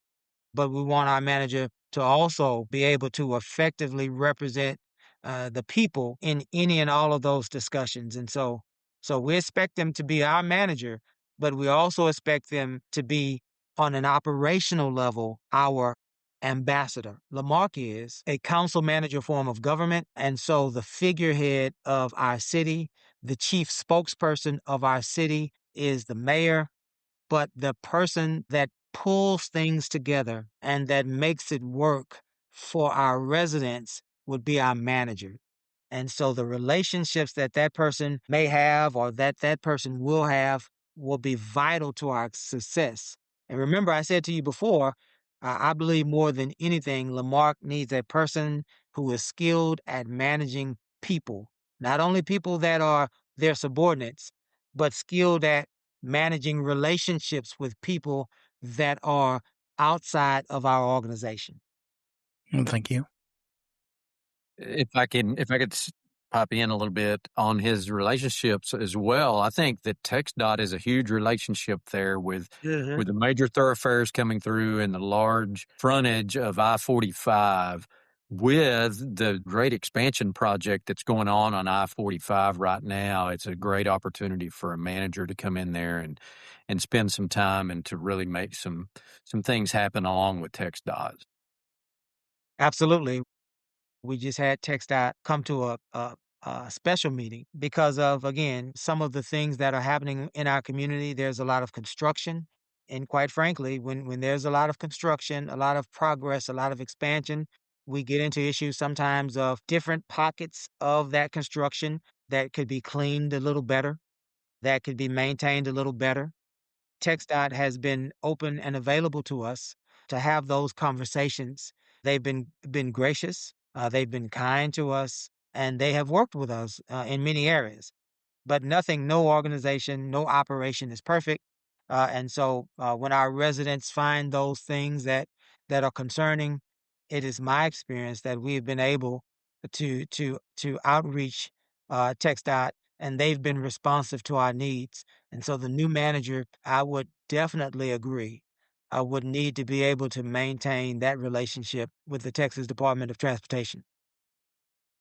but we want our manager to also be able to effectively represent the people in any and all of those discussions. And so we expect them to be our manager, but we also expect them to be on an operational level our ambassador. La Marque is a council manager form of government, and so the figurehead of our city, the chief spokesperson of our city is the mayor, but the person that pulls things together and that makes it work for our residents would be our manager. And so the relationships that that person may have or that person will have will be vital to our success. And remember, I said to you before, I believe more than anything, La Marque needs a person who is skilled at managing people, not only people that are their subordinates, but skilled at managing relationships with people that are outside of our organization. Thank you. If I could pop in a little bit on his relationships as well, I think that TxDOT is a huge relationship there with the major thoroughfares coming through and the large frontage of I-45 with the great expansion project that's going on I-45 right now. It's a great opportunity for a manager to come in there and spend some time and to really make some things happen along with TxDOT. Absolutely. We just had TxDOT come to a special meeting because of, again, some of the things that are happening in our community. There's a lot of construction. And quite frankly, when there's a lot of construction, a lot of progress, a lot of expansion, we get into issues sometimes of different pockets of that construction that could be cleaned a little better, that could be maintained a little better. TxDOT has been open and available to us to have those conversations. They've been gracious, they've been kind to us, and they have worked with us in many areas. But no organization, no operation is perfect. And so when our residents find those things that are concerning, it is my experience that we've been able to outreach TxDOT, and they've been responsive to our needs. And so the new manager, I would definitely agree, would need to be able to maintain that relationship with the Texas Department of Transportation.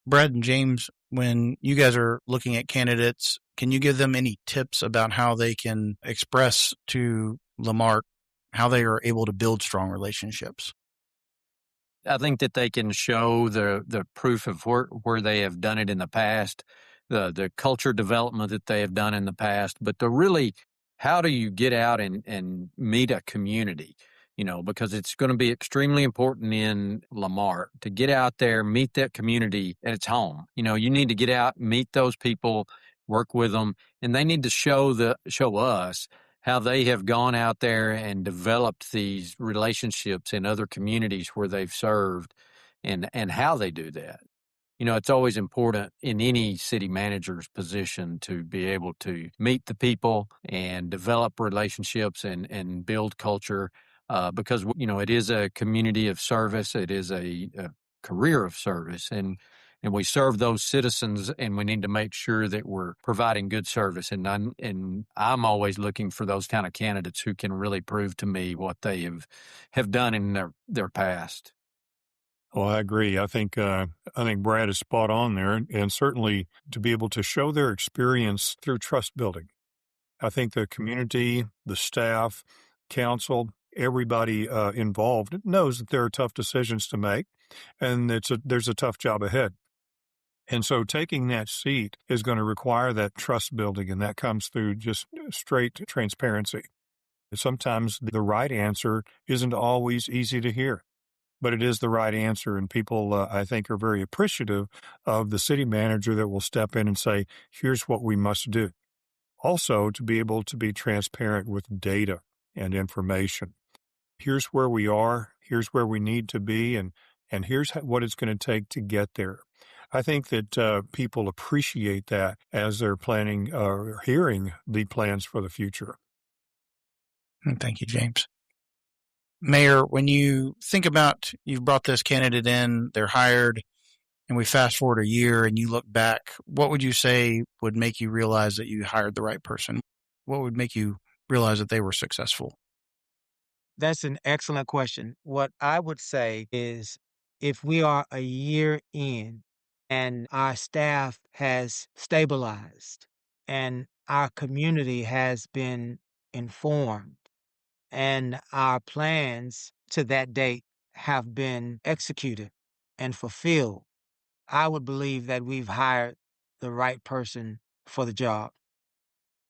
Brad and James, when you guys are looking at candidates, can you give them any tips about how they can express to La Marque how they are able to build strong relationships? I think that they can show the proof of where they have done it in the past, the culture development that they have done in the past, but how do you get out and meet a community? Because it's going to be extremely important in La Marque to get out there, meet that community at its home. You need to get out, meet those people, work with them, and they need to show us how they have gone out there and developed these relationships in other communities where they've served and how they do that. It's always important in any city manager's position to be able to meet the people and develop relationships and build culture because, it is a community of service. It is a career of service. And we serve those citizens, and we need to make sure that we're providing good service. And I'm always looking for those kind of candidates who can really prove to me what they have done in their past. Well, I agree. I think Brad is spot on there, and certainly to be able to show their experience through trust building. I think the community, the staff, council, everybody involved knows that there are tough decisions to make, and there's a tough job ahead. And so taking that seat is going to require that trust building, and that comes through just straight transparency. Sometimes the right answer isn't always easy to hear, but it is the right answer. And people, I think, are very appreciative of the city manager that will step in and say, here's what we must do. Also, to be able to be transparent with data. and information. Here's where we are, here's where we need to be, and here's what it's going to take to get there. I think that people appreciate that as they're planning or hearing the plans for the future. Thank you, James. Mayor, when you think about you've brought this candidate in, they're hired, and we fast forward a year and you look back, what would you say would make you realize that you hired the right person? What would make you realize that they were successful? That's an excellent question. What I would say is if we are a year in and our staff has stabilized and our community has been informed and our plans to that date have been executed and fulfilled, I would believe that we've hired the right person for the job.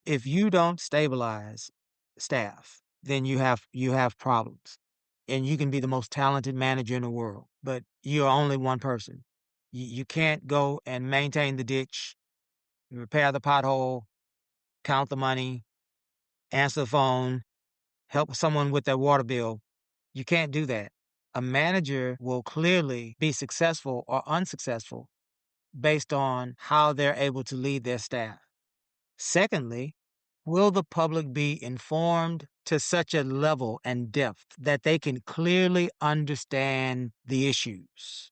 If you don't stabilize staff, then you have problems. And you can be the most talented manager in the world, but you're only one person. You can't go and maintain the ditch, repair the pothole, count the money, answer the phone, help someone with their water bill. You can't do that. A manager will clearly be successful or unsuccessful based on how they're able to lead their staff. Secondly, will the public be informed to such a level and depth that they can clearly understand the issues?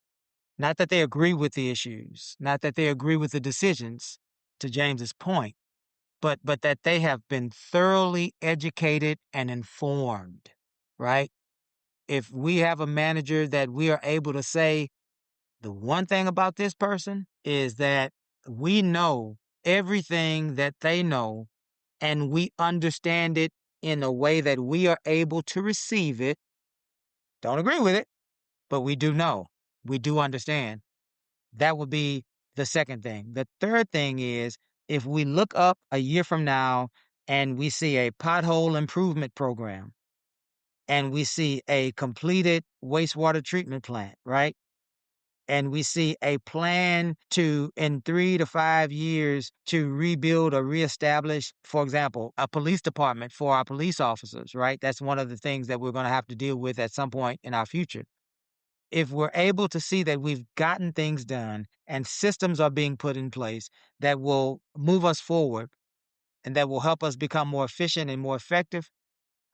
Not that they agree with the issues, not that they agree with the decisions, to James's point, but that they have been thoroughly educated and informed, right? If we have a manager that we are able to say, the one thing about this person is that we know everything that they know and we understand it in a way that we are able to receive it. Don't agree with it, but we do know. We do understand. That would be the second thing. The third thing is if we look up a year from now and we see a pothole improvement program and we see a completed wastewater treatment plant, right? And we see a plan to, in 3 to 5 years, to rebuild or reestablish, for example, a police department for our police officers, right? That's one of the things that we're going to have to deal with at some point in our future. If we're able to see that we've gotten things done and systems are being put in place that will move us forward and that will help us become more efficient and more effective,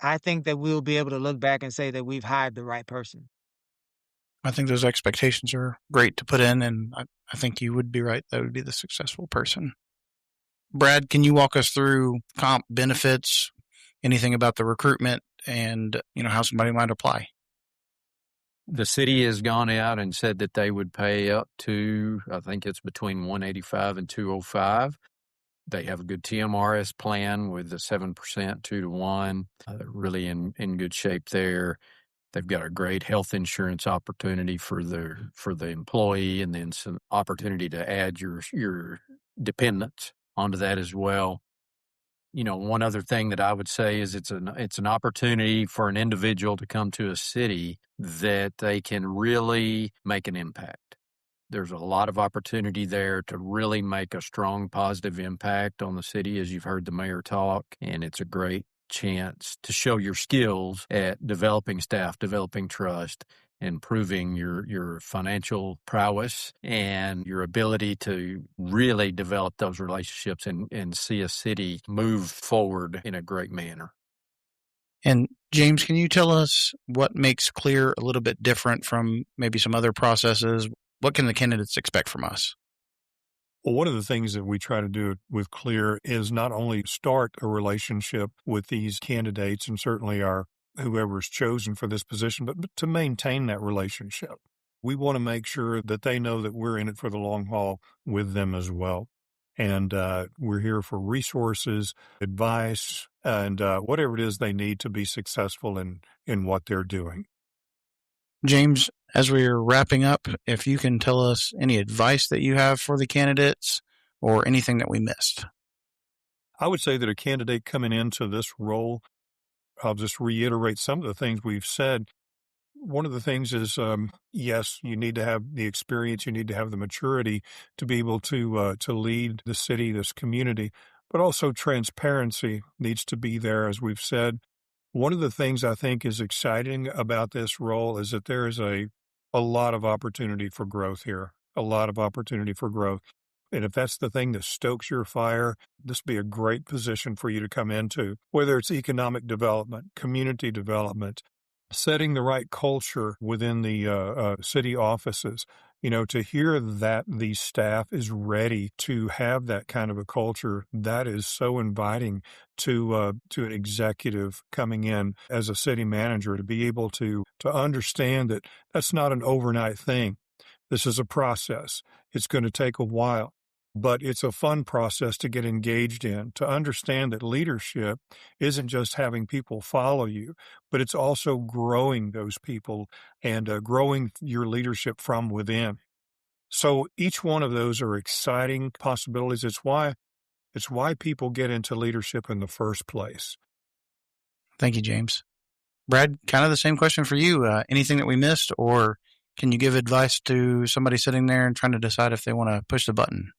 I think that we'll be able to look back and say that we've hired the right person. I think those expectations are great to put in, and I think you would be right. That would be the successful person. Brad, can you walk us through comp benefits, anything about the recruitment, and how somebody might apply? The city has gone out and said that they would pay up to, I think it's between $185 and $205. They have a good TMRS plan with the 7%, 2-to-1. They're really in good shape there. They've got a great health insurance opportunity for the employee, and then some opportunity to add your dependents onto that as well. One other thing that I would say is it's an opportunity for an individual to come to a city that they can really make an impact. There's a lot of opportunity there to really make a strong positive impact on the city, as you've heard the mayor talk, and it's a great chance to show your skills at developing staff, developing trust, and proving your financial prowess and your ability to really develop those relationships and see a city move forward in a great manner. And James, can you tell us what makes Clear a little bit different from maybe some other processes? What can the candidates expect from us? Well, one of the things that we try to do with Clear is not only start a relationship with these candidates and certainly whoever's chosen for this position, but to maintain that relationship. We want to make sure that they know that we're in it for the long haul with them as well. And we're here for resources, advice, and whatever it is they need to be successful in what they're doing. James, as we're wrapping up, if you can tell us any advice that you have for the candidates or anything that we missed. I would say that a candidate coming into this role, I'll just reiterate some of the things we've said. One of the things is, yes, you need to have the experience, you need to have the maturity to be able to lead the city, this community, but also transparency needs to be there, as we've said. One of the things I think is exciting about this role is that there is a lot of opportunity for growth here, a lot of opportunity for growth. And if that's the thing that stokes your fire, this would be a great position for you to come into, whether it's economic development, community development, setting the right culture within the city offices. To hear that the staff is ready to have that kind of a culture, that is so inviting to an executive coming in as a city manager, to be able to understand that that's not an overnight thing. This is a process. It's going to take a while, but it's a fun process to get engaged in, to understand that leadership isn't just having people follow you, but it's also growing those people and growing your leadership from within. So each one of those are exciting possibilities. It's why people get into leadership in the first place. Thank you, James. Brad, kind of the same question for you. Anything that we missed, or can you give advice to somebody sitting there and trying to decide if they want to push the button?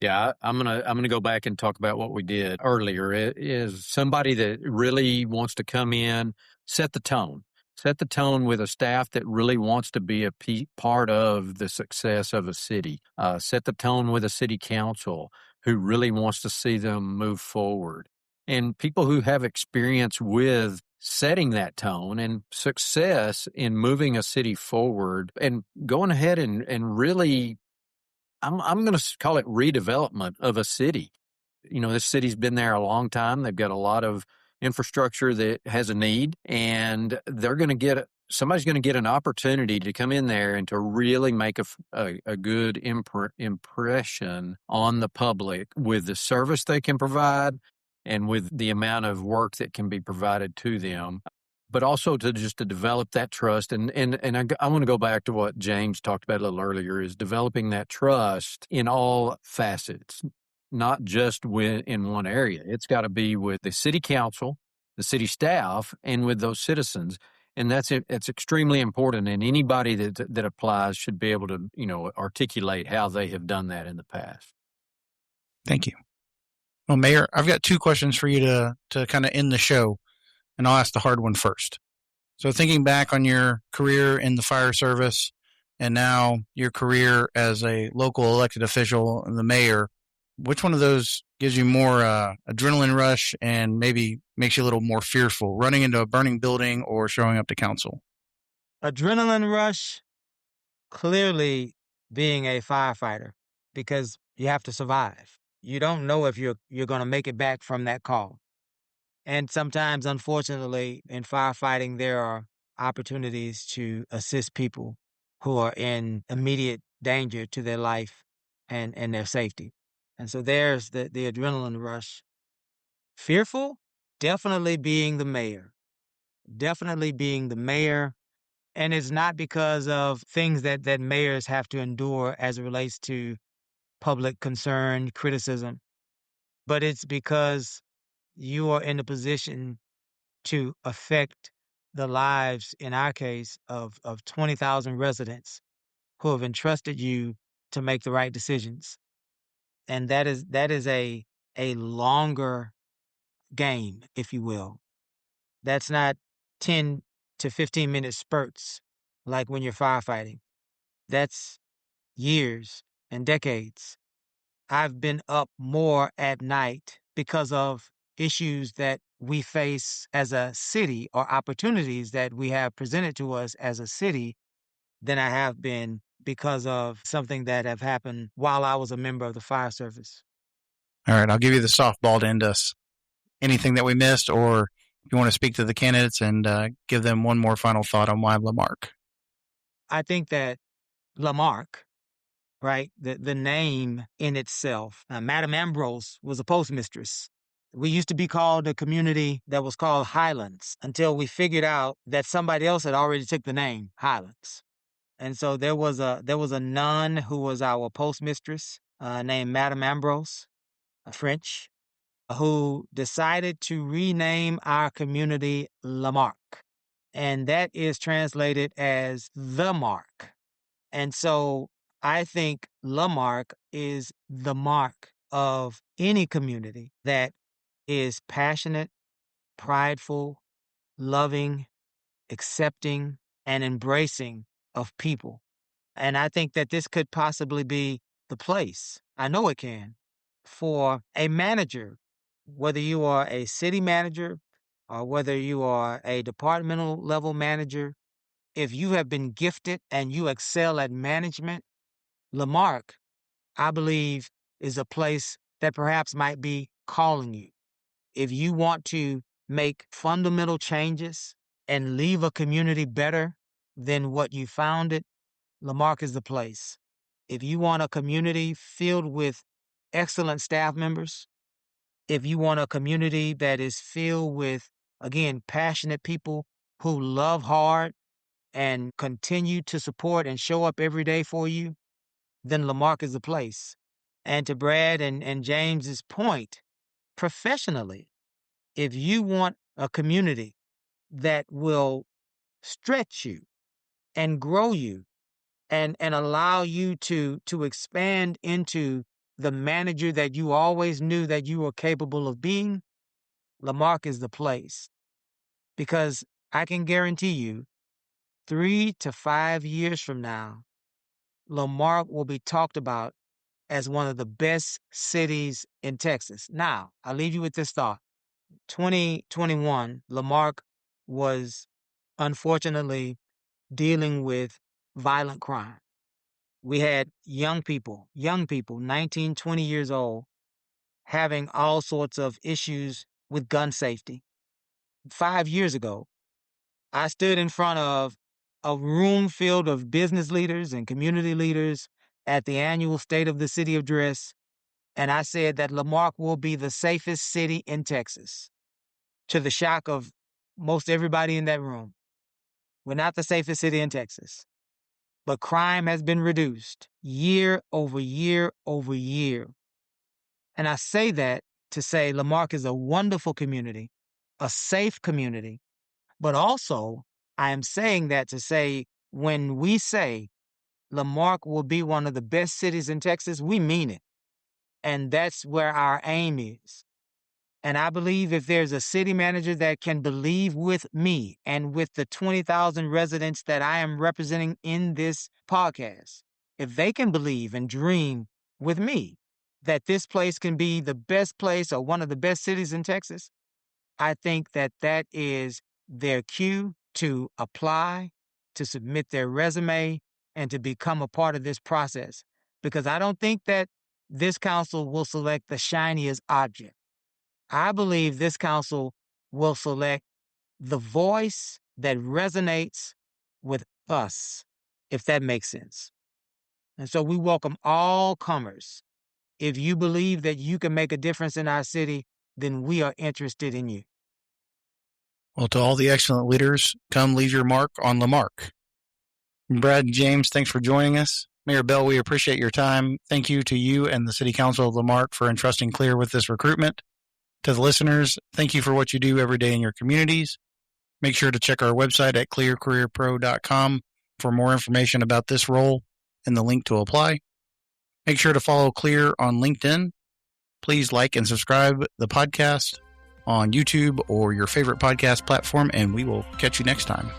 Yeah, I'm gonna go back and talk about what we did earlier. It is somebody that really wants to come in, set the tone. Set the tone with a staff that really wants to be a part of the success of a city. Set the tone with a city council who really wants to see them move forward. And people who have experience with setting that tone and success in moving a city forward and going ahead and really, I'm going to call it redevelopment of a city. This city's been there a long time. They've got a lot of infrastructure that has a need, and somebody's going to get an opportunity to come in there and to really make a good impression on the public with the service they can provide and with the amount of work that can be provided to them, but also to develop that trust. And I want to go back to what James talked about a little earlier, is developing that trust in all facets, not just in one area. It's got to be with the city council, the city staff, and with those citizens. And it's extremely important. And anybody that applies should be able to, articulate how they have done that in the past. Thank you. Well, Mayor, I've got two questions for you to kind of end the show, and I'll ask the hard one first. So thinking back on your career in the fire service and now your career as a local elected official and the mayor, which one of those gives you more adrenaline rush and maybe makes you a little more fearful, running into a burning building or showing up to council? Adrenaline rush, clearly being a firefighter, because you have to survive. You don't know if you're going to make it back from that call. And sometimes, unfortunately, in firefighting, there are opportunities to assist people who are in immediate danger to their life and their safety. And so there's the adrenaline rush. Fearful? Definitely being the mayor. Definitely being the mayor. And it's not because of things that mayors have to endure as it relates to public concern, criticism, but it's because you are in a position to affect the lives, in our case, of 20,000 residents who have entrusted you to make the right decisions. And that is a longer game, if you will. That's not 10 to 15-minute spurts like when you're firefighting. That's years and decades. I've been up more at night because of issues that we face as a city or opportunities that we have presented to us as a city than I have been because of something that have happened while I was a member of the fire service. All right, I'll give you the softball to end us. Anything that we missed, or if you want to speak to the candidates and give them one more final thought on why La Marque? I think that La Marque, right, the name in itself, Madame Ambrose was a postmistress. We used to be called a community that was called Highlands until we figured out that somebody else had already took the name Highlands. And so there was a nun who was our postmistress named Madame Ambrose, French, who decided to rename our community La Marque. And that is translated as the mark. And so I think La Marque is the mark of any community that is passionate, prideful, loving, accepting, and embracing of people. And I think that this could possibly be the place, I know it can, for a manager, whether you are a city manager or whether you are a departmental level manager. If you have been gifted and you excel at management, La Marque, I believe, is a place that perhaps might be calling you. If you want to make fundamental changes and leave a community better than what you found it, La Marque is the place. If you want a community filled with excellent staff members, if you want a community that is filled with, again, passionate people who love hard and continue to support and show up every day for you, then La Marque is the place. And to Brad and James's point, professionally, if you want a community that will stretch you and grow you and allow you to expand into the manager that you always knew that you were capable of being, La Marque is the place. Because I can guarantee you, 3 to 5 years from now, La Marque will be talked about as one of the best cities in Texas. Now, I'll leave you with this thought. 2021, La Marque was unfortunately dealing with violent crime. We had young people, 19, 20 years old, having all sorts of issues with gun safety. 5 years ago, I stood in front of a room filled of business leaders and community leaders at the annual State of the City address, and I said that La Marque will be the safest city in Texas, to the shock of most everybody in that room. We're not the safest city in Texas, but crime has been reduced year over year over year. And I say that to say La Marque is a wonderful community, a safe community, but also I am saying that to say when we say La Marque will be one of the best cities in Texas, we mean it. And that's where our aim is. And I believe if there's a city manager that can believe with me and with the 20,000 residents that I am representing in this podcast, if they can believe and dream with me that this place can be the best place or one of the best cities in Texas, I think that that is their cue to apply, to submit their resume, and to become a part of this process. Because I don't think that this council will select the shiniest object. I believe this council will select the voice that resonates with us, if that makes sense. And so we welcome all comers. If you believe that you can make a difference in our city, then we are interested in you. Well, to all the excellent leaders, come leave your mark on La Marque. Brad and James, thanks for joining us. Mayor Bell, we appreciate your time. Thank you to you and the City Council of La Marque for entrusting Clear with this recruitment. To the listeners, thank you for what you do every day in your communities. Make sure to check our website at clearcareerpro.com for more information about this role and the link to apply. Make sure to follow Clear on LinkedIn. Please like and subscribe the podcast on YouTube or your favorite podcast platform, and we will catch you next time.